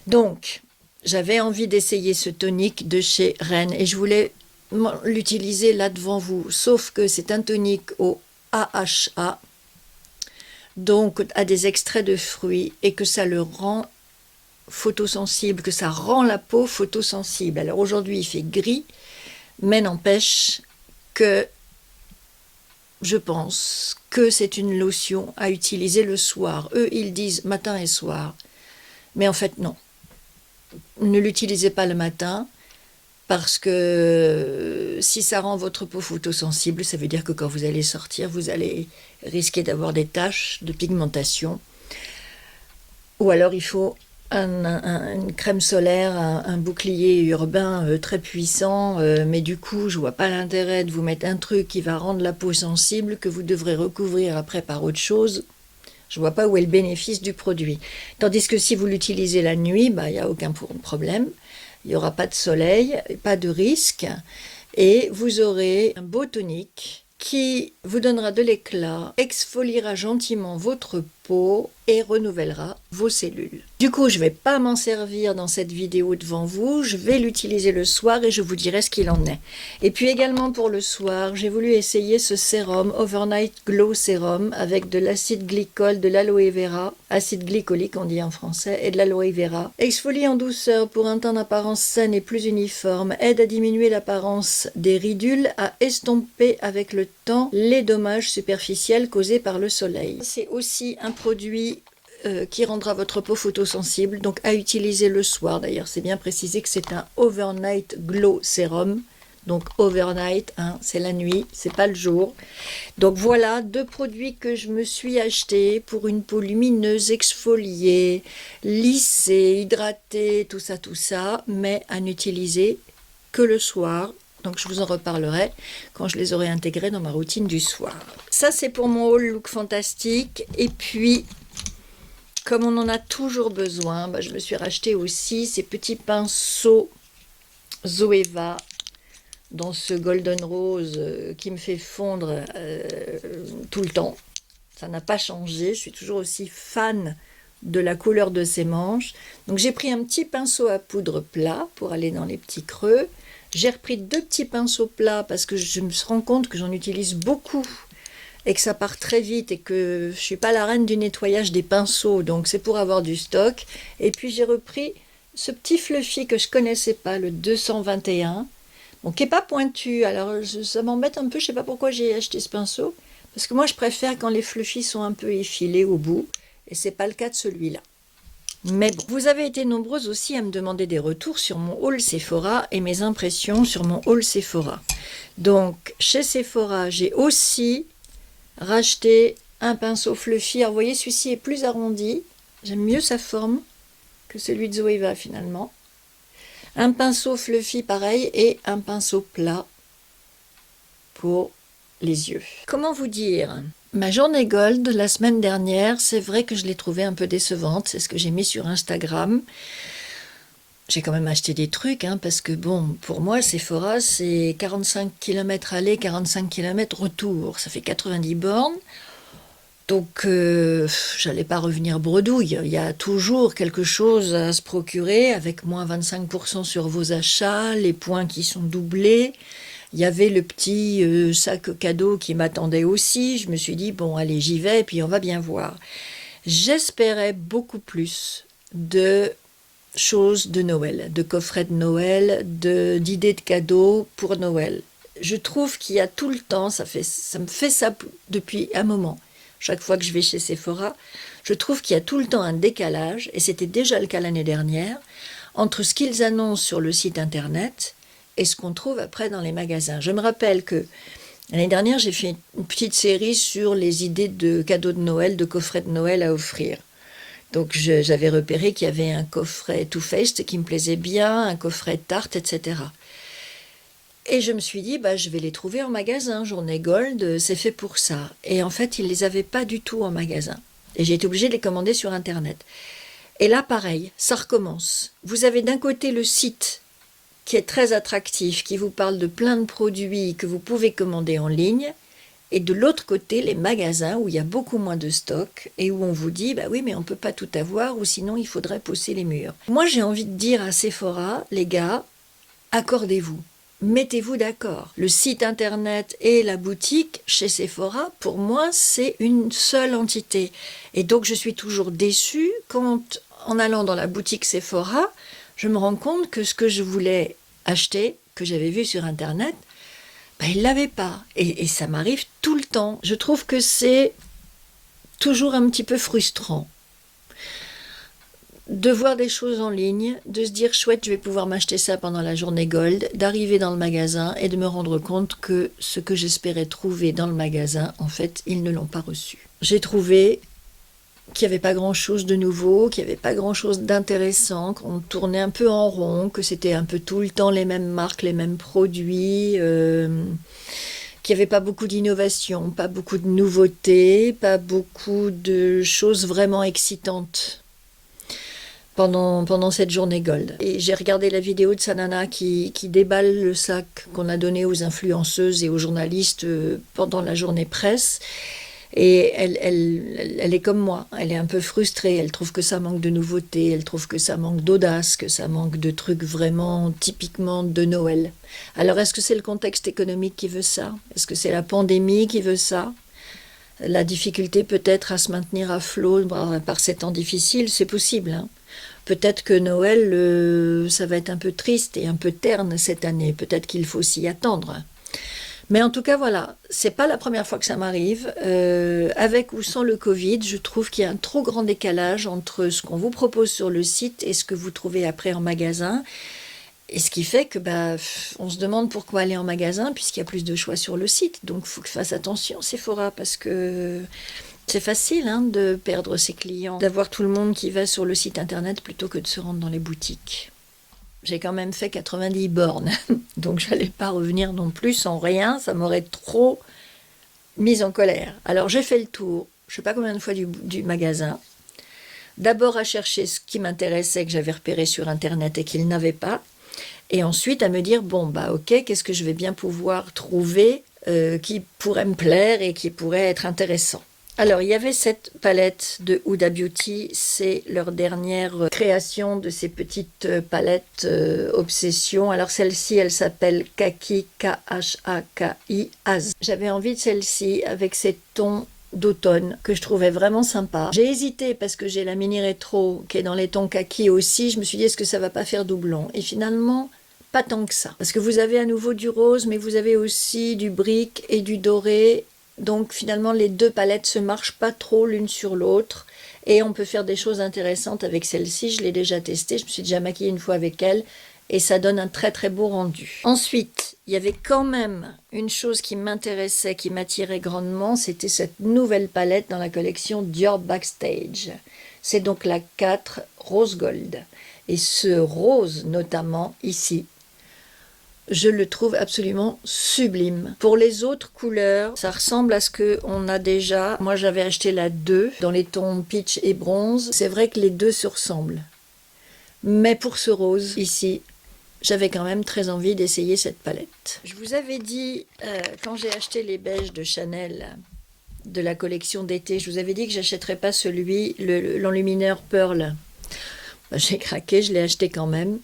Donc, j'avais envie d'essayer ce tonique de chez Rennes et je voulais l'utiliser là devant vous, sauf que c'est un tonique au AHA, donc à des extraits de fruits, et que ça le rend photosensible, que ça rend la peau photosensible. Alors aujourd'hui il fait gris, mais n'empêche que je pense que c'est une lotion à utiliser le soir. Eux ils disent matin et soir, mais en fait non. Ne l'utilisez pas le matin, parce que si ça rend votre peau photosensible, ça veut dire que quand vous allez sortir, vous allez risquer d'avoir des taches de pigmentation. Ou alors il faut une crème solaire, un bouclier urbain très puissant, mais du coup je vois pas l'intérêt de vous mettre un truc qui va rendre la peau sensible, que vous devrez recouvrir après par autre chose. Je vois pas où est le bénéfice du produit. Tandis que si vous l'utilisez la nuit, il n'y a aucun problème. Il n'y aura pas de soleil, pas de risque, et vous aurez un beau tonique qui vous donnera de l'éclat, exfoliera gentiment votre peau et renouvellera vos cellules. Du coup, je ne vais pas m'en servir dans cette vidéo devant vous, je vais l'utiliser le soir et je vous dirai ce qu'il en est. Et puis également pour le soir, j'ai voulu essayer ce sérum, Overnight Glow Sérum, avec de l'acide glycol, de l'aloe vera, acide glycolique on dit en français, et de l'aloe vera. Exfolie en douceur pour un teint d'apparence saine et plus uniforme, aide à diminuer l'apparence des ridules, à estomper avec le temps les dommages superficiels causés par le soleil. C'est aussi un produit qui rendra votre peau photosensible, donc à utiliser le soir. D'ailleurs, c'est bien précisé que c'est un Overnight Glow Sérum. Donc overnight, c'est la nuit, c'est pas le jour. Donc voilà, 2 produits que je me suis achetés pour une peau lumineuse, exfoliée, lissée, hydratée, tout ça, mais à n'utiliser que le soir. Donc je vous en reparlerai quand je les aurai intégrés dans ma routine du soir. Ça c'est pour mon haul look fantastique. Et puis, comme on en a toujours besoin, je me suis racheté aussi ces petits pinceaux Zoeva dans ce golden rose qui me fait fondre tout le temps. Ça n'a pas changé, je suis toujours aussi fan de la couleur de ses manches. Donc j'ai pris un petit pinceau à poudre plat pour aller dans les petits creux. J'ai repris 2 petits pinceaux plats parce que je me rends compte que j'en utilise beaucoup et que ça part très vite et que je ne suis pas la reine du nettoyage des pinceaux, donc c'est pour avoir du stock. Et puis j'ai repris ce petit fluffy que je ne connaissais pas, le 221, bon, qui n'est pas pointu. Alors ça m'embête un peu, je ne sais pas pourquoi j'ai acheté ce pinceau, parce que moi je préfère quand les fluffy sont un peu effilés au bout, et ce n'est pas le cas de celui-là. Mais bon, vous avez été nombreuses aussi à me demander des retours sur mon haul Sephora et mes impressions sur mon haul Sephora. Donc chez Sephora, j'ai aussi racheté un pinceau fluffy. Alors vous voyez, celui-ci est plus arrondi, j'aime mieux sa forme que celui de Zoeva finalement. Un pinceau fluffy pareil et un pinceau plat pour les yeux. Comment vous dire ? Ma journée gold la semaine dernière, c'est vrai que je l'ai trouvée un peu décevante, c'est ce que j'ai mis sur Instagram. J'ai quand même acheté des trucs, parce que bon, pour moi, Sephora, c'est 45 km aller, 45 km retour. Ça fait 90 bornes. Donc, j'allais pas revenir bredouille. Il y a toujours quelque chose à se procurer, avec moins 25% sur vos achats, les points qui sont doublés. Il y avait le petit sac cadeau qui m'attendait aussi. Je me suis dit, bon, allez, j'y vais, et puis on va bien voir. J'espérais beaucoup plus de choses de Noël, de coffrets de Noël, d'idées de cadeaux pour Noël. Je trouve qu'il y a tout le temps, ça me fait ça depuis un moment. Chaque fois que je vais chez Sephora, je trouve qu'il y a tout le temps un décalage, et c'était déjà le cas l'année dernière, entre ce qu'ils annoncent sur le site internet et ce qu'on trouve après dans les magasins. Je me rappelle que l'année dernière, j'ai fait une petite série sur les idées de cadeaux de Noël, de coffrets de Noël à offrir. Donc j'avais repéré qu'il y avait un coffret Too Faced qui me plaisait bien, un coffret Tarte, etc. Et je me suis dit, je vais les trouver en magasin. Journée Gold, c'est fait pour ça. Et en fait, ils ne les avaient pas du tout en magasin. Et j'ai été obligée de les commander sur Internet. Et là, pareil, ça recommence. Vous avez d'un côté le site qui est très attractif, qui vous parle de plein de produits que vous pouvez commander en ligne. Et de l'autre côté, les magasins où il y a beaucoup moins de stock et où on vous dit, oui, mais on ne peut pas tout avoir ou sinon il faudrait pousser les murs. Moi, j'ai envie de dire à Sephora, les gars, accordez-vous. mettez-vous d'accord. Le site internet et la boutique chez Sephora, pour moi, c'est une seule entité. Et donc, je suis toujours déçue quand, en allant dans la boutique Sephora, je me rends compte que ce que je voulais acheter, que j'avais vu sur internet, ben, ils ne l'avaient pas. Et ça m'arrive tout le temps. Je trouve que c'est toujours un petit peu frustrant de voir des choses en ligne, de se dire chouette, je vais pouvoir m'acheter ça pendant la journée Gold, d'arriver dans le magasin et de me rendre compte que ce que j'espérais trouver dans le magasin, en fait, ils ne l'ont pas reçu. J'ai trouvé qu'il n'y avait pas grand-chose de nouveau, qu'il n'y avait pas grand-chose d'intéressant, qu'on tournait un peu en rond, que c'était un peu tout le temps les mêmes marques, les mêmes produits, qu'il n'y avait pas beaucoup d'innovation, pas beaucoup de nouveautés, pas beaucoup de choses vraiment excitantes pendant cette journée Gold. Et j'ai regardé la vidéo de Sanana qui déballe le sac qu'on a donné aux influenceuses et aux journalistes pendant la journée presse. Et elle est comme moi, elle est un peu frustrée, elle trouve que ça manque de nouveautés, elle trouve que ça manque d'audace, que ça manque de trucs vraiment typiquement de Noël. Alors est-ce que c'est le contexte économique qui veut ça? Est-ce que c'est la pandémie qui veut ça? La difficulté peut-être à se maintenir à flot par ces temps difficiles, c'est possible, hein. Peut-être que Noël, ça va être un peu triste et un peu terne cette année. Peut-être qu'il faut s'y attendre. Mais en tout cas, voilà, c'est pas la première fois que ça m'arrive. Avec ou sans le Covid, je trouve qu'il y a un trop grand décalage entre ce qu'on vous propose sur le site et ce que vous trouvez après en magasin. Et ce qui fait que on se demande pourquoi aller en magasin puisqu'il y a plus de choix sur le site. Donc il faut que je fasse attention, Sephora, parce que c'est facile de perdre ses clients, d'avoir tout le monde qui va sur le site internet plutôt que de se rendre dans les boutiques. J'ai quand même fait 90 bornes, donc je n'allais pas revenir non plus sans rien, ça m'aurait trop mise en colère. Alors j'ai fait le tour, je ne sais pas combien de fois du magasin, d'abord à chercher ce qui m'intéressait, que j'avais repéré sur internet et qu'il n'avait pas, et ensuite à me dire, ok, qu'est-ce que je vais bien pouvoir trouver qui pourrait me plaire et qui pourrait être intéressant. Alors, il y avait cette palette de Huda Beauty, c'est leur dernière création de ces petites palettes Obsession. Alors, celle-ci, elle s'appelle Kaki, K-H-A-K-I, Az. J'avais envie de celle-ci avec ces tons d'automne que je trouvais vraiment sympa. J'ai hésité parce que j'ai la mini rétro qui est dans les tons kaki aussi. Je me suis dit, est-ce que ça va pas faire doublon? Et finalement, pas tant que ça. Parce que vous avez à nouveau du rose, mais vous avez aussi du brique et du doré. Donc finalement, les deux palettes se marchent pas trop l'une sur l'autre. Et on peut faire des choses intéressantes avec celle-ci. Je l'ai déjà testée, je me suis déjà maquillée une fois avec elle. Et ça donne un très très beau rendu. Ensuite, il y avait quand même une chose qui m'intéressait, qui m'attirait grandement. C'était cette nouvelle palette dans la collection Dior Backstage. C'est donc la 4 Rose Gold. Et ce rose, notamment ici, je le trouve absolument sublime. Pour les autres couleurs, ça ressemble à ce qu'on a déjà. Moi, j'avais acheté la 2 dans les tons peach et bronze. C'est vrai que les deux se ressemblent. Mais pour ce rose, ici, j'avais quand même très envie d'essayer cette palette. Je vous avais dit, quand j'ai acheté les beiges de Chanel de la collection d'été, je vous avais dit que j'achèterais pas l'enlumineur Pearl. J'ai craqué, je l'ai acheté quand même,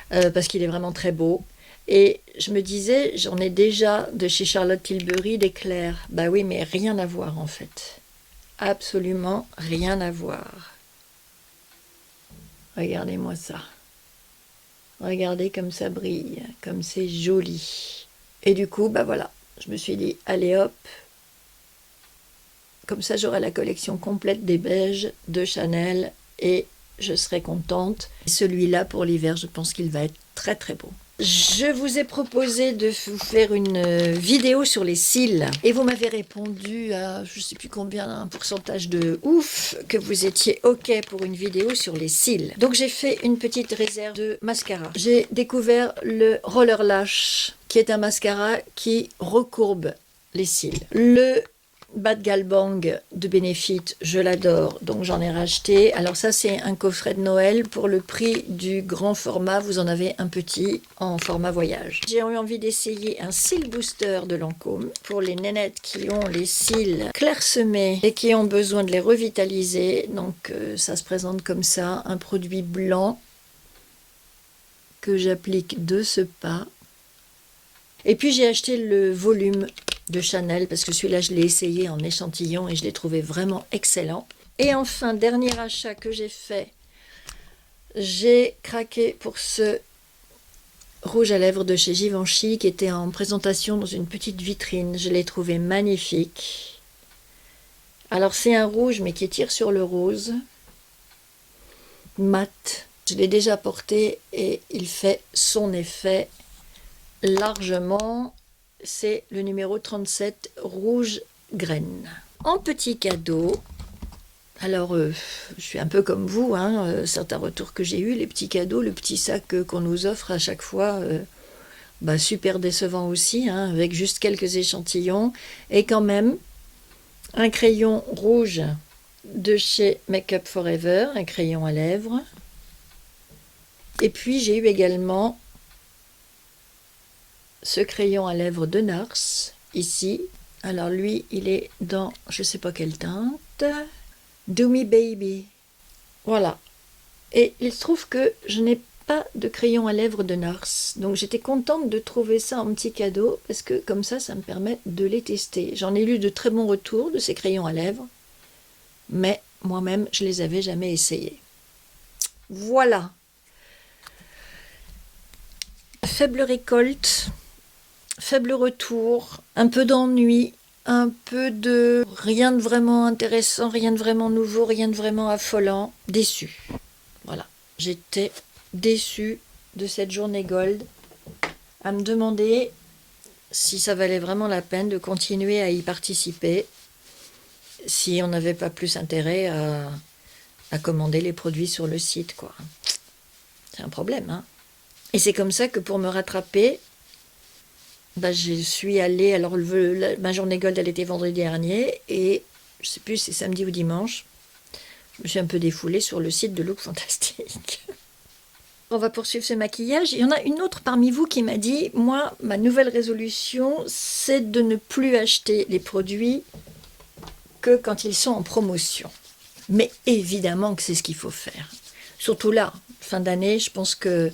parce qu'il est vraiment très beau. Et je me disais, j'en ai déjà de chez Charlotte Tilbury des clairs. Bah oui, mais rien à voir en fait. Absolument rien à voir. Regardez-moi ça. Regardez comme ça brille, comme c'est joli. Et du coup, voilà, je me suis dit, allez hop, comme ça j'aurai la collection complète des beiges de Chanel et je serai contente. Celui-là pour l'hiver, je pense qu'il va être très très beau. Je vous ai proposé de vous faire une vidéo sur les cils et vous m'avez répondu à je ne sais plus combien, un pourcentage de ouf, que vous étiez OK pour une vidéo sur les cils. Donc j'ai fait une petite réserve de mascara. J'ai découvert le Roller Lash qui est un mascara qui recourbe les cils. Le Bad Gal Bang de Benefit, je l'adore, donc j'en ai racheté. Alors ça, c'est un coffret de Noël pour le prix du grand format. Vous en avez un petit en format voyage. J'ai eu envie d'essayer un cil booster de Lancôme pour les nénettes qui ont les cils clairsemés et qui ont besoin de les revitaliser. Donc ça se présente comme ça, un produit blanc que j'applique de ce pas. Et puis j'ai acheté le volume de Chanel parce que celui-là je l'ai essayé en échantillon et je l'ai trouvé vraiment excellent. Et enfin, dernier achat que j'ai fait, j'ai craqué pour ce rouge à lèvres de chez Givenchy qui était en présentation dans une petite vitrine. Je l'ai trouvé magnifique. Alors c'est un rouge mais qui tire sur le rose, mat. Je l'ai déjà porté et il fait son effet largement. C'est le numéro 37 rouge graine. En petit cadeau, alors je suis un peu comme vous, hein, certains retours que j'ai eus, les petits cadeaux, le petit sac qu'on nous offre à chaque fois, super décevant aussi, hein, avec juste quelques échantillons, et quand même un crayon rouge de chez Make Up Forever, un crayon à lèvres, et puis j'ai eu également ce crayon à lèvres de NARS, ici. Alors lui, il est dans, je sais pas quelle teinte, Do Me Baby. Voilà. Et il se trouve que je n'ai pas de crayon à lèvres de NARS. Donc j'étais contente de trouver ça en petit cadeau, parce que comme ça me permet de les tester. J'en ai lu de très bons retours de ces crayons à lèvres, mais moi-même, je les avais jamais essayés. Voilà. Faible récolte. Faible retour, un peu d'ennui, un peu de rien de vraiment intéressant, rien de vraiment nouveau, rien de vraiment affolant, déçu. Voilà, j'étais déçue de cette journée gold, à me demander si ça valait vraiment la peine de continuer à y participer, si on n'avait pas plus intérêt à commander les produits sur le site, quoi. C'est un problème, hein. Et c'est comme ça que pour me rattraper, je suis allée, alors ma journée gold elle était vendredi dernier et je sais plus si c'est samedi ou dimanche, je me suis un peu défoulée sur le site de Look Fantastique. On va poursuivre ce maquillage. Il y en a une autre parmi vous qui m'a dit, moi ma nouvelle résolution c'est de ne plus acheter les produits que quand ils sont en promotion. Mais évidemment que c'est ce qu'il faut faire. Surtout là, fin d'année, je pense que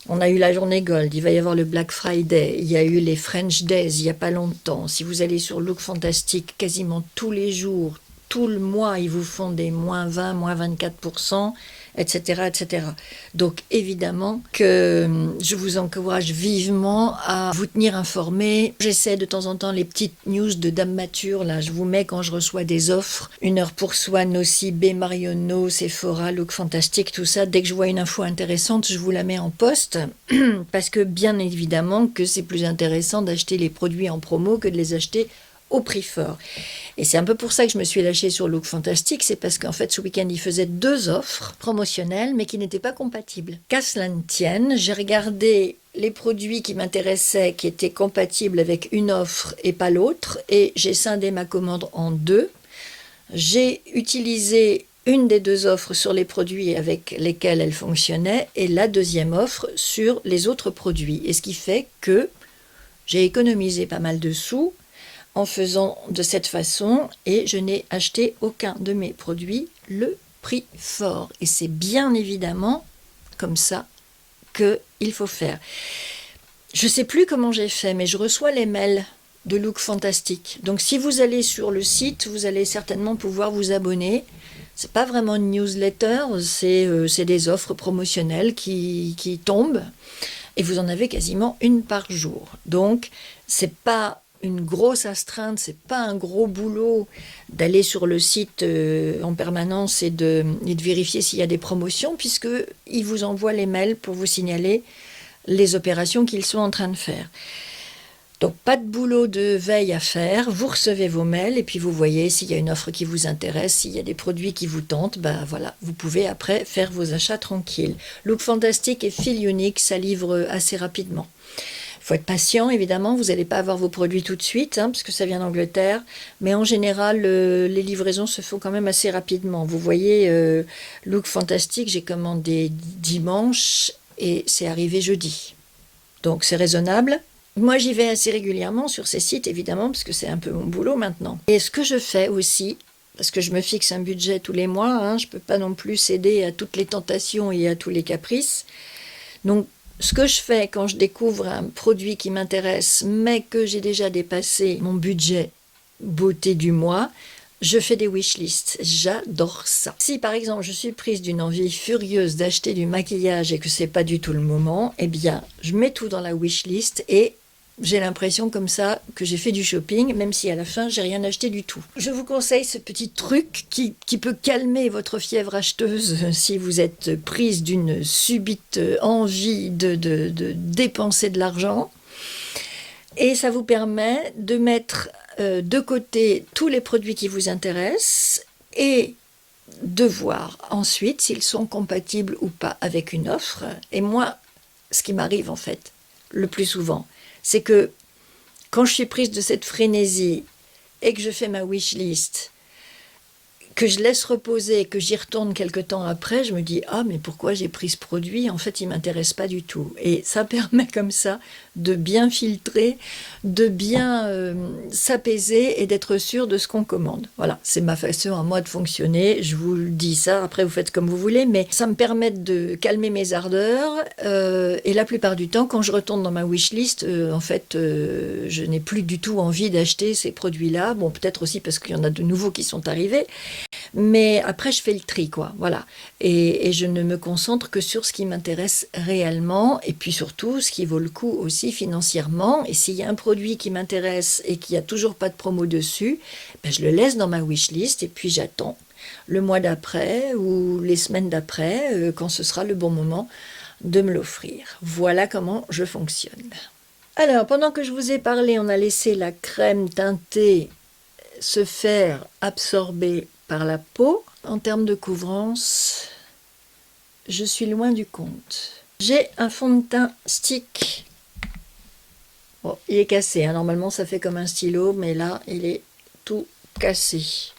on a eu la journée Gold, il va y avoir le Black Friday, il y a eu les French Days il n'y a pas longtemps. Si vous allez sur Look Fantastique, quasiment tous les jours, tout le mois, ils vous font des moins 20, moins 24%, etc., etc. Donc évidemment que je vous encourage vivement à vous tenir informés. J'essaie de temps en temps les petites news de Dame Mature, là, je vous mets quand je reçois des offres. 1 heure pour Swan aussi, B. Marionneau, Sephora, Look Fantastique, tout ça. Dès que je vois une info intéressante, je vous la mets en post. Parce que bien évidemment que c'est plus intéressant d'acheter les produits en promo que de les acheter au prix fort. Et c'est un peu pour ça que je me suis lâchée sur Look Fantastique, c'est parce qu'en fait ce week-end ils faisaient 2 offres promotionnelles mais qui n'étaient pas compatibles. Qu'à cela ne tienne, j'ai regardé les produits qui m'intéressaient, qui étaient compatibles avec une offre et pas l'autre, et j'ai scindé ma commande en 2. J'ai utilisé une des 2 offres sur les produits avec lesquels elle fonctionnait et la deuxième offre sur les autres produits. Et ce qui fait que j'ai économisé pas mal de sous en faisant de cette façon, et je n'ai acheté aucun de mes produits le prix fort. Et c'est bien évidemment comme ça qu'il faut faire. Je ne sais plus comment j'ai fait, mais je reçois les mails de Look Fantastique. Donc si vous allez sur le site, vous allez certainement pouvoir vous abonner. C'est pas vraiment une newsletter, c'est des offres promotionnelles qui tombent, et vous en avez quasiment une par jour. Donc c'est pas une grosse astreinte, c'est pas un gros boulot d'aller sur le site en permanence et de vérifier s'il y a des promotions, puisqu'ils vous envoient les mails pour vous signaler les opérations qu'ils sont en train de faire. Donc pas de boulot de veille à faire, vous recevez vos mails et puis vous voyez s'il y a une offre qui vous intéresse, s'il y a des produits qui vous tentent, voilà, vous pouvez après faire vos achats tranquilles. Look Fantastique et Feel Unique, ça livre assez rapidement. Il faut être patient, évidemment, vous n'allez pas avoir vos produits tout de suite, parce que ça vient d'Angleterre, mais en général, les livraisons se font quand même assez rapidement. Vous voyez, Look Fantastique, j'ai commandé dimanche et c'est arrivé jeudi. Donc c'est raisonnable. Moi, j'y vais assez régulièrement sur ces sites, évidemment, parce que c'est un peu mon boulot maintenant. Et ce que je fais aussi, parce que je me fixe un budget tous les mois, je ne peux pas non plus céder à toutes les tentations et à tous les caprices. Donc, ce que je fais quand je découvre un produit qui m'intéresse, mais que j'ai déjà dépassé mon budget beauté du mois, je fais des wishlists. J'adore ça. Si par exemple je suis prise d'une envie furieuse d'acheter du maquillage et que c'est pas du tout le moment, eh bien je mets tout dans la wishlist et j'ai l'impression comme ça que j'ai fait du shopping, même si à la fin j'ai rien acheté du tout. Je vous conseille ce petit truc qui peut calmer votre fièvre acheteuse si vous êtes prise d'une subite envie de dépenser de l'argent. Et ça vous permet de mettre de côté tous les produits qui vous intéressent et de voir ensuite s'ils sont compatibles ou pas avec une offre. Et moi, ce qui m'arrive en fait, le plus souvent, c'est que quand je suis prise de cette frénésie et que je fais ma wishlist, que je laisse reposer et que j'y retourne quelque temps après, je me dis « Ah, mais pourquoi j'ai pris ce produit ? En fait, il ne m'intéresse pas du tout. » Et ça permet comme ça de bien filtrer, de bien s'apaiser et d'être sûr de ce qu'on commande. Voilà, c'est ma façon à moi de fonctionner. Je vous le dis ça, après vous faites comme vous voulez, mais ça me permet de calmer mes ardeurs. Et la plupart du temps, quand je retourne dans ma wishlist, en fait, je n'ai plus du tout envie d'acheter ces produits-là. Bon, peut-être aussi parce qu'il y en a de nouveaux qui sont arrivés. Mais après, je fais le tri, quoi. Voilà. Et je ne me concentre que sur ce qui m'intéresse réellement, et puis surtout, ce qui vaut le coup aussi financièrement. Et s'il y a un produit qui m'intéresse et qu'il n'y a toujours pas de promo dessus, ben je le laisse dans ma wishlist, et puis j'attends le mois d'après ou les semaines d'après, quand ce sera le bon moment de me l'offrir. Voilà comment je fonctionne. Alors, pendant que je vous ai parlé, on a laissé la crème teintée se faire absorber par la peau. En termes de couvrance, je suis loin du compte. J'ai un fond de teint stick. Bon, il est cassé, hein. Normalement ça fait comme un stylo, mais là il est tout cassé.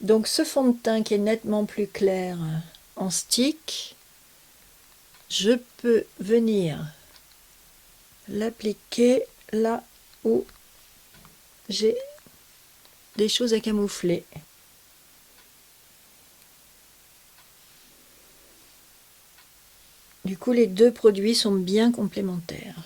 Donc ce fond de teint qui est nettement plus clair en stick, je peux venir l'appliquer là où j'ai des choses à camoufler. Du coup, les deux produits sont bien complémentaires.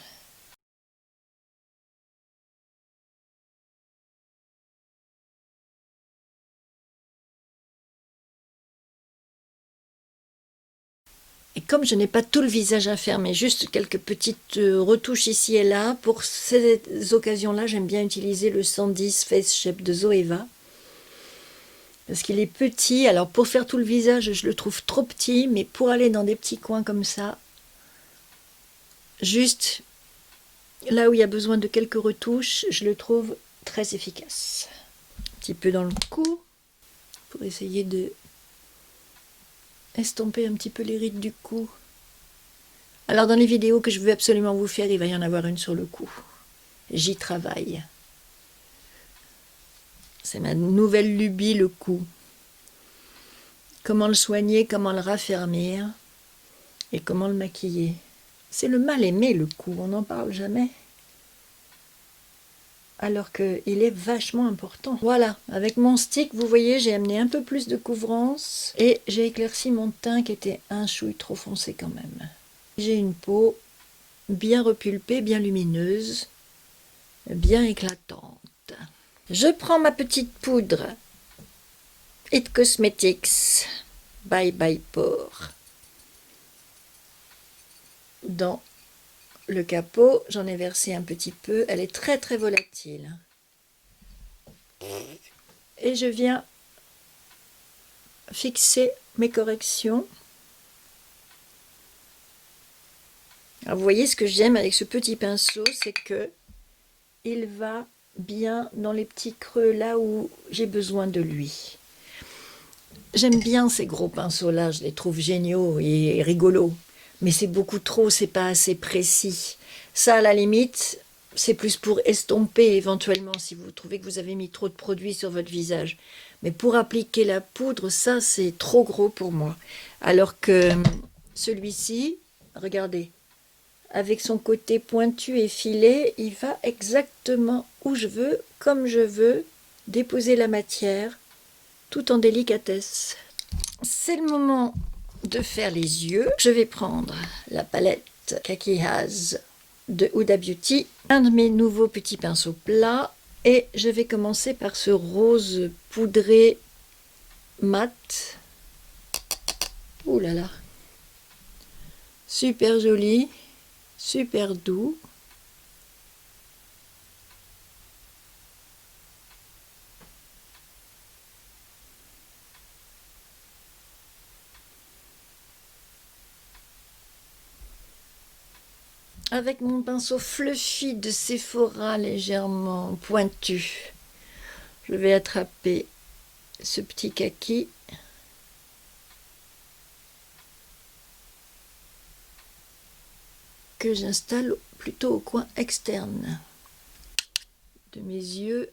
Et comme je n'ai pas tout le visage à faire, mais juste quelques petites retouches ici et là, pour ces occasions-là, j'aime bien utiliser le 110 Face Shape de Zoeva. Parce qu'il est petit, alors pour faire tout le visage, je le trouve trop petit, mais pour aller dans des petits coins comme ça, juste là où il y a besoin de quelques retouches, je le trouve très efficace. Un petit peu dans le cou, pour essayer de estomper un petit peu les rides du cou. Alors dans les vidéos que je veux absolument vous faire, il va y en avoir une sur le cou. J'y travaille. C'est ma nouvelle lubie, le cou. Comment le soigner, comment le raffermir et comment le maquiller. C'est le mal aimé, le cou, on n'en parle jamais. Alors qu'il est vachement important. Voilà, avec mon stick, vous voyez, j'ai amené un peu plus de couvrance et j'ai éclairci mon teint qui était un chouille trop foncé quand même. J'ai une peau bien repulpée, bien lumineuse, bien éclatante. Je prends ma petite poudre It Cosmetics Bye Bye Pore dans le capot. J'en ai versé un petit peu. Elle est très très volatile. Et je viens fixer mes corrections. Alors vous voyez, ce que j'aime avec ce petit pinceau, c'est que il va bien dans les petits creux là où j'ai besoin de lui. J'aime bien ces gros pinceaux là, je les trouve géniaux et rigolos, mais c'est beaucoup trop, c'est pas assez précis. Ça à la limite, c'est plus pour estomper éventuellement si vous trouvez que vous avez mis trop de produits sur votre visage. Mais pour appliquer la poudre, ça c'est trop gros pour moi. Alors que celui-ci, regardez, avec son côté pointu et filé, il va exactement où je veux, comme je veux, déposer la matière, tout en délicatesse. C'est le moment de faire les yeux. Je vais prendre la palette palette Kaki Has de Huda Beauty, un de mes nouveaux petits pinceaux plats, et je vais commencer par ce rose poudré mat. Ouh là là, super joli, super doux. Avec mon pinceau fluffy de Sephora légèrement pointu, je vais attraper ce petit kaki que j'installe plutôt au coin externe de mes yeux.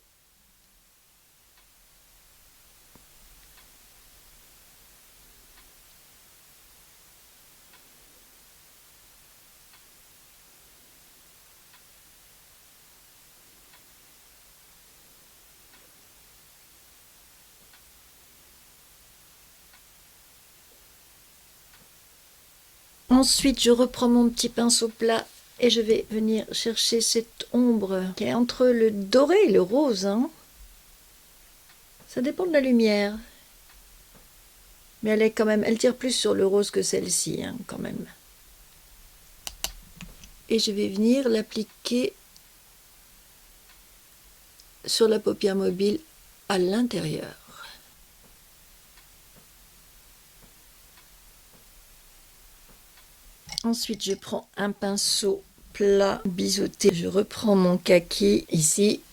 Ensuite, je reprends mon petit pinceau plat et je vais venir chercher cette ombre qui est entre le doré et le rose. Ça dépend de la lumière. Mais elle est quand même, elle tire plus sur le rose que celle-ci, quand même. Et je vais venir l'appliquer sur la paupière mobile à l'intérieur. Ensuite, je prends un pinceau plat biseauté. Je reprends mon kaki, ici,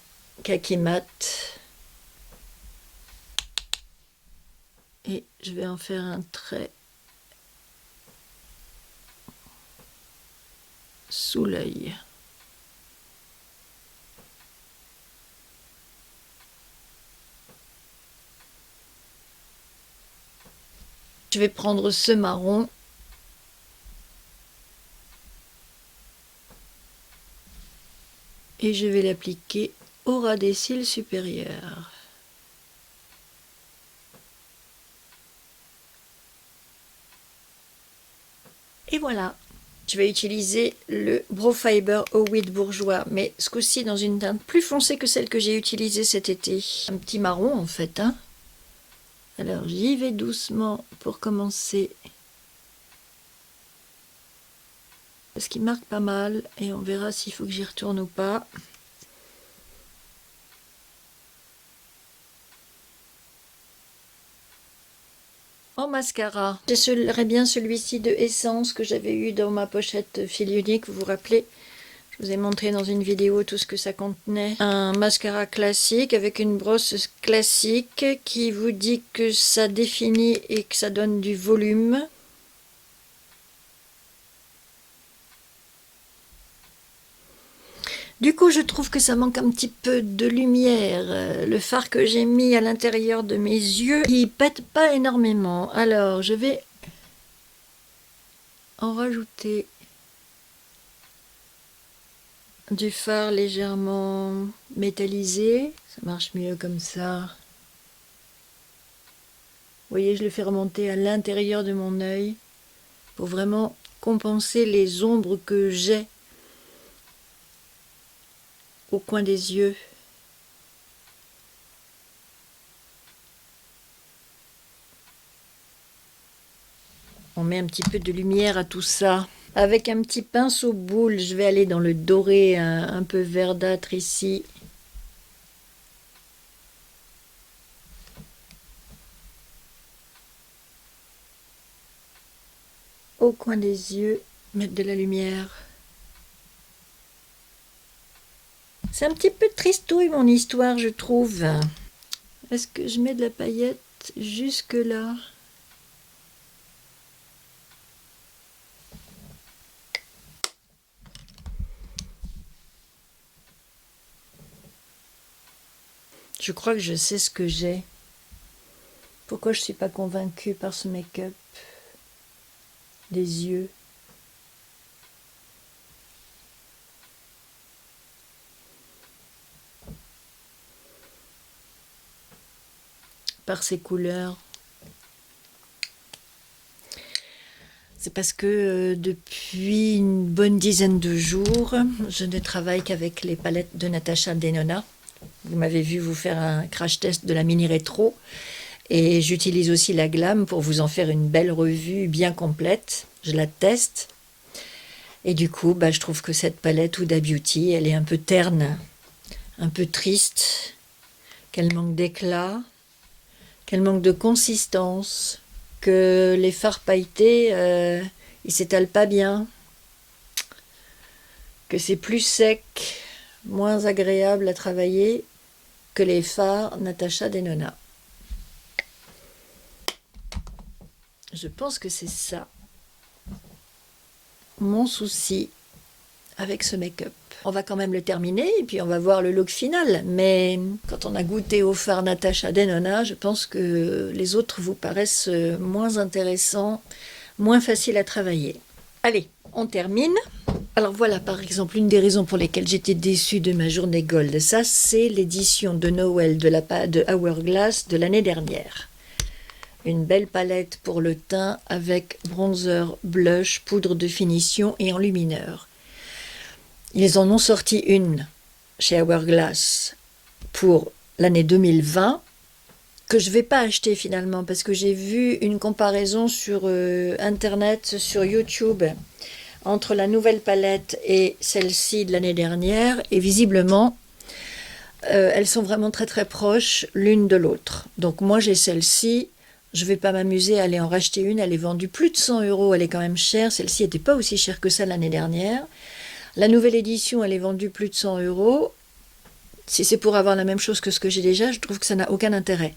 kaki mat. Et je vais en faire un trait sous l'œil. Je vais prendre ce marron et je vais l'appliquer au ras des cils supérieurs. Et voilà, je vais utiliser le Brow Fiber Eau Huile Bourgeois, mais ce coup-ci dans une teinte plus foncée que celle que j'ai utilisée cet été. Un petit marron en fait. Alors j'y vais doucement pour commencer. Parce qu'il marque pas mal et on verra s'il faut que j'y retourne ou pas. En mascara, j'essaierai bien celui-ci de Essence que j'avais eu dans ma pochette fil unique, vous vous rappelez? Je vous ai montré dans une vidéo tout ce que ça contenait. Un mascara classique avec une brosse classique qui vous dit que ça définit et que ça donne du volume. Du coup, je trouve que ça manque un petit peu de lumière. Le fard que j'ai mis à l'intérieur de mes yeux, il pète pas énormément. Alors, je vais en rajouter du fard légèrement métallisé. Ça marche mieux comme ça. Vous voyez, je le fais remonter à l'intérieur de mon œil pour vraiment compenser les ombres que j'ai au coin des yeux. On met un petit peu de lumière à tout ça. Avec un petit pinceau boule, je vais aller dans le doré un peu verdâtre ici. Au coin des yeux, mettre de la lumière. C'est un petit peu tristouille mon histoire, je trouve. Est-ce que je mets de la paillette jusque là? Je crois que je sais ce que j'ai. Pourquoi je ne suis pas convaincue par ce make-up des yeux? Par ces couleurs. C'est parce que depuis une bonne dizaine de jours, je ne travaille qu'avec les palettes de Natasha Denona. Vous m'avez vu vous faire un crash test de la mini rétro. Et j'utilise aussi la Glam pour vous en faire une belle revue bien complète. Je la teste. Et du coup, je trouve que cette palette Huda Beauty, elle est un peu terne, un peu triste, qu'elle manque d'éclat, qu'elle manque de consistance, que les fards pailletés, ils s'étalent pas bien, que c'est plus sec, moins agréable à travailler que les fards Natasha Denona. Je pense que c'est ça mon souci avec ce make-up. On va quand même le terminer et puis on va voir le look final. Mais quand on a goûté au fard Natasha Denona, je pense que les autres vous paraissent moins intéressants, moins faciles à travailler. Allez, on termine. Alors voilà par exemple une des raisons pour lesquelles j'étais déçue de ma journée gold. Ça, c'est l'édition de Noël de Hourglass de l'année dernière. Une belle palette pour le teint avec bronzer, blush, poudre de finition et enlumineur. Ils en ont sorti une chez Hourglass pour l'année 2020 que je ne vais pas acheter finalement parce que j'ai vu une comparaison sur Internet, sur YouTube entre la nouvelle palette et celle-ci de l'année dernière et visiblement elles sont vraiment très très proches l'une de l'autre. Donc moi j'ai celle-ci. Je ne vais pas m'amuser à aller en racheter une. Elle est vendue plus de 100 €. Elle est quand même chère. Celle-ci n'était pas aussi chère que ça l'année dernière. La nouvelle édition, elle est vendue plus de 100 €. Si c'est pour avoir la même chose que ce que j'ai déjà, je trouve que ça n'a aucun intérêt.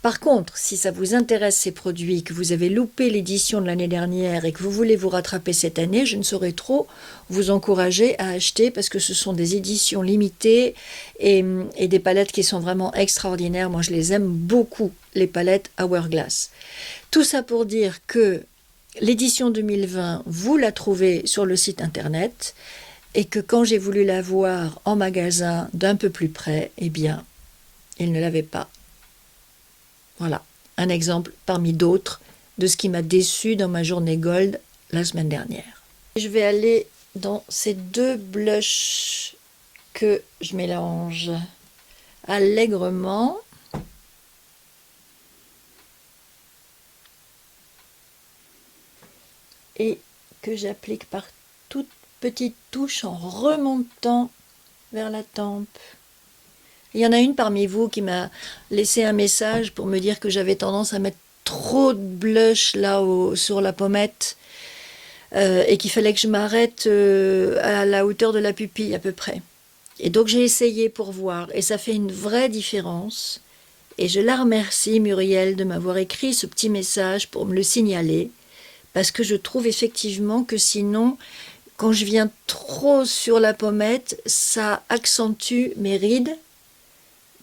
Par contre, si ça vous intéresse ces produits, que vous avez loupé l'édition de l'année dernière et que vous voulez vous rattraper cette année, je ne saurais trop vous encourager à acheter parce que ce sont des éditions limitées et des palettes qui sont vraiment extraordinaires. Moi, je les aime beaucoup, les palettes Hourglass. Tout ça pour dire que l'édition 2020, vous la trouvez sur le site internet et que quand j'ai voulu la voir en magasin d'un peu plus près, eh bien, il ne l'avait pas. Voilà, un exemple parmi d'autres de ce qui m'a déçu dans ma journée gold la semaine dernière. Je vais aller dans ces deux blushs que je mélange allègrement. Et que j'applique par toutes petites touches en remontant vers la tempe. Il y en a une parmi vous qui m'a laissé un message pour me dire que j'avais tendance à mettre trop de blush là sur la pommette et qu'il fallait que je m'arrête à la hauteur de la pupille à peu près. Et donc j'ai essayé pour voir et ça fait une vraie différence. Et je la remercie, Muriel, de m'avoir écrit ce petit message pour me le signaler parce que je trouve effectivement que sinon, quand je viens trop sur la pommette, ça accentue mes rides,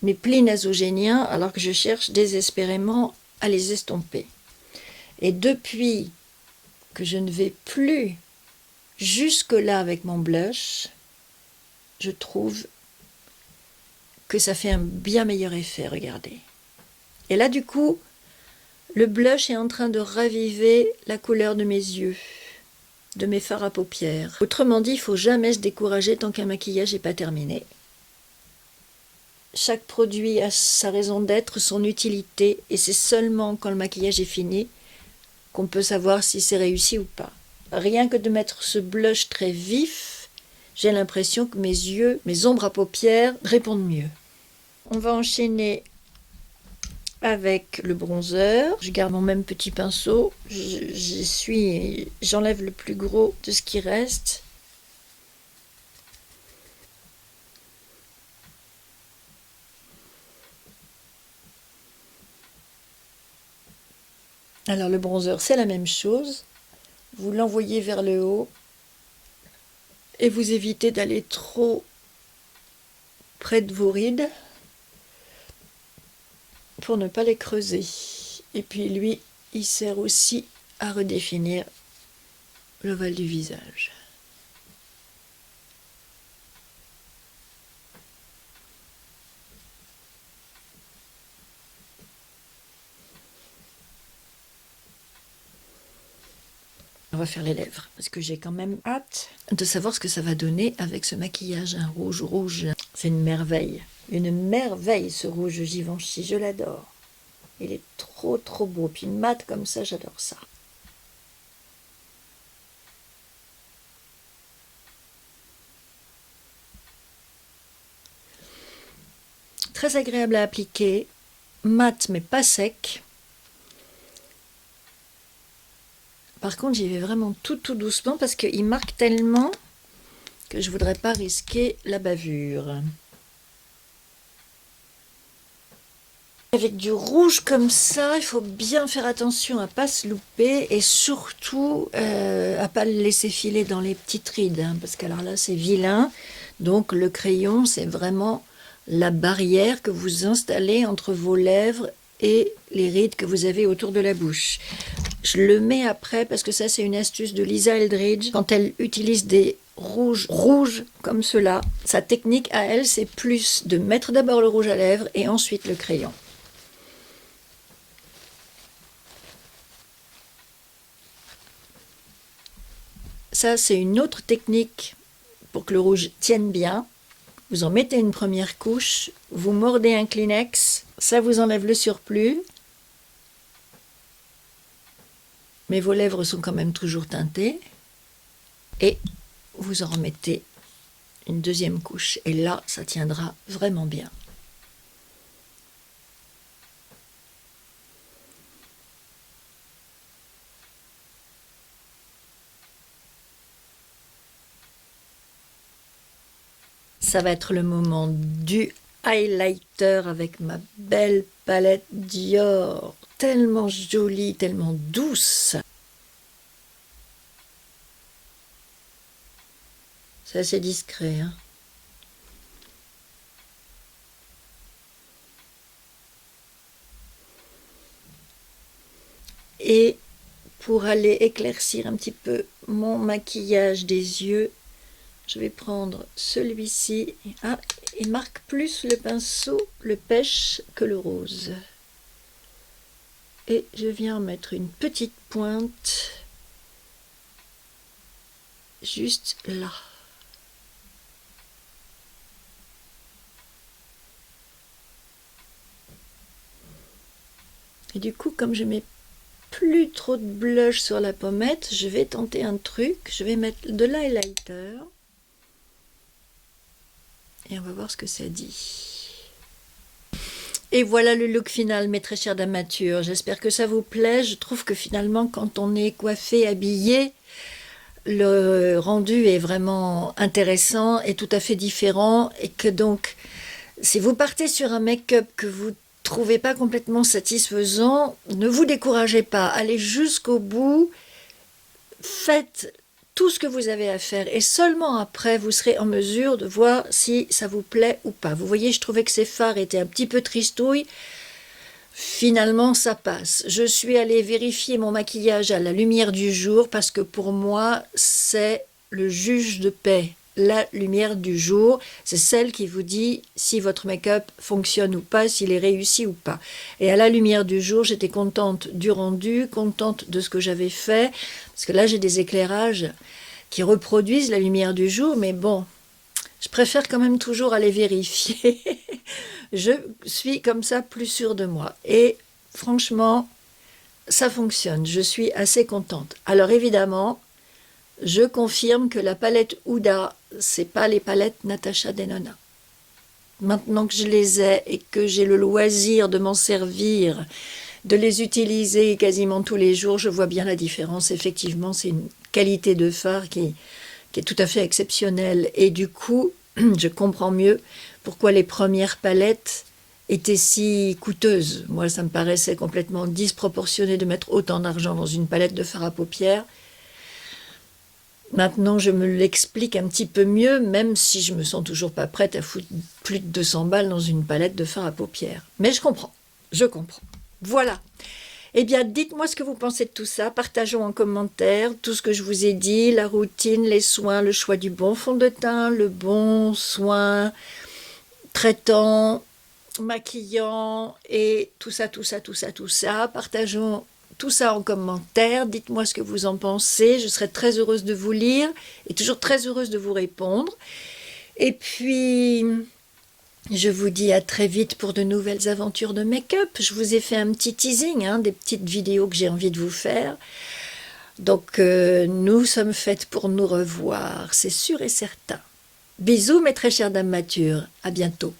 mes plis nasogéniens, alors que je cherche désespérément à les estomper. Et depuis que je ne vais plus jusque-là avec mon blush, je trouve que ça fait un bien meilleur effet, regardez. Et là, du coup, le blush est en train de raviver la couleur de mes yeux, de mes fards à paupières. Autrement dit, il ne faut jamais se décourager tant qu'un maquillage n'est pas terminé. Chaque produit a sa raison d'être, son utilité, et c'est seulement quand le maquillage est fini qu'on peut savoir si c'est réussi ou pas. Rien que de mettre ce blush très vif, j'ai l'impression que mes yeux, mes ombres à paupières répondent mieux. On va enchaîner avec le bronzer. Je garde mon même petit pinceau, j'enlève le plus gros de ce qui reste. Alors le bronzer, c'est la même chose. Vous l'envoyez vers le haut et vous évitez d'aller trop près de vos rides pour ne pas les creuser. Et puis lui, il sert aussi à redéfinir l'ovale du visage. va faire les lèvres. Parce que j'ai quand même hâte de savoir ce que ça va donner avec ce maquillage. Un rouge rouge. C'est une merveille. Une merveille ce rouge Givenchy. Je l'adore. Il est trop trop beau. Puis mat comme ça, j'adore ça. Très agréable à appliquer. Mat mais pas sec. Par contre, j'y vais vraiment tout doucement parce qu'il marque tellement que je ne voudrais pas risquer la bavure. Avec du rouge comme ça, il faut bien faire attention à ne pas se louper et surtout à ne pas le laisser filer dans les petites rides, hein, parce qu'alors là, c'est vilain. Donc le crayon, c'est vraiment la barrière que vous installez entre vos lèvres et les rides que vous avez autour de la bouche. Je le mets après parce que ça c'est une astuce de Lisa Eldridge. Quand elle utilise des rouges comme cela, sa technique à elle c'est plus de mettre d'abord le rouge à lèvres et ensuite le crayon. Ça c'est une autre technique pour que le rouge tienne bien. Vous en mettez une première couche, vous mordez un Kleenex, ça vous enlève le surplus. Mais vos lèvres sont quand même toujours teintées. Et vous en remettez une deuxième couche. Et là, ça tiendra vraiment bien. Ça va être le moment du highlighter avec ma belle palette Dior. Tellement jolie, tellement douce. C'est assez discret, hein. Et pour aller éclaircir un petit peu mon maquillage des yeux, je vais prendre celui-ci. Ah, il marque plus le pinceau, le pêche, que le rose. Et je viens en mettre une petite pointe juste là. Et du coup, comme je mets plus trop de blush sur la pommette, je vais tenter un truc. Je vais mettre de l'highlighter. Et on va voir ce que ça dit. Et voilà le look final, mes très chères dames matures. J'espère que ça vous plaît. Je trouve que finalement, quand on est coiffé, habillé, le rendu est vraiment intéressant et tout à fait différent. Et que donc, si vous partez sur un make-up que vous trouvez pas complètement satisfaisant, ne vous découragez pas. Allez jusqu'au bout. Faites tout ce que vous avez à faire et seulement après vous serez en mesure de voir si ça vous plaît ou pas. Vous voyez, je trouvais que ces fards étaient un petit peu tristouilles. Finalement, ça passe. Je suis allée vérifier mon maquillage à la lumière du jour parce que pour moi, c'est le juge de paix. La lumière du jour, c'est celle qui vous dit si votre make-up fonctionne ou pas, s'il est réussi ou pas. Et à la lumière du jour, j'étais contente du rendu, contente de ce que j'avais fait, parce que là j'ai des éclairages qui reproduisent la lumière du jour, mais bon, je préfère quand même toujours aller vérifier. Je suis comme ça plus sûre de moi. Et franchement, ça fonctionne, je suis assez contente. Alors évidemment, je confirme que la palette Huda, c'est pas les palettes Natasha Denona. Maintenant que je les ai et que j'ai le loisir de m'en servir, de les utiliser quasiment tous les jours, je vois bien la différence. Effectivement, c'est une qualité de fard qui est tout à fait exceptionnelle. Et du coup, je comprends mieux pourquoi les premières palettes étaient si coûteuses. Moi, ça me paraissait complètement disproportionné de mettre autant d'argent dans une palette de fard à paupières. Maintenant, je me l'explique un petit peu mieux, même si je me sens toujours pas prête à foutre plus de 200 balles dans une palette de fard à paupières. Mais je comprends. Voilà. Eh bien, dites-moi ce que vous pensez de tout ça. Partageons en commentaire tout ce que je vous ai dit, la routine, les soins, le choix du bon fond de teint, le bon soin traitant, maquillant et tout ça. Partageons tout ça en commentaire. Dites-moi ce que vous en pensez. Je serai très heureuse de vous lire et toujours très heureuse de vous répondre. Et puis, je vous dis à très vite pour de nouvelles aventures de make-up. Je vous ai fait un petit teasing, hein, des petites vidéos que j'ai envie de vous faire. Donc, nous sommes faites pour nous revoir, c'est sûr et certain. Bisous, mes très chères dames matures. À bientôt.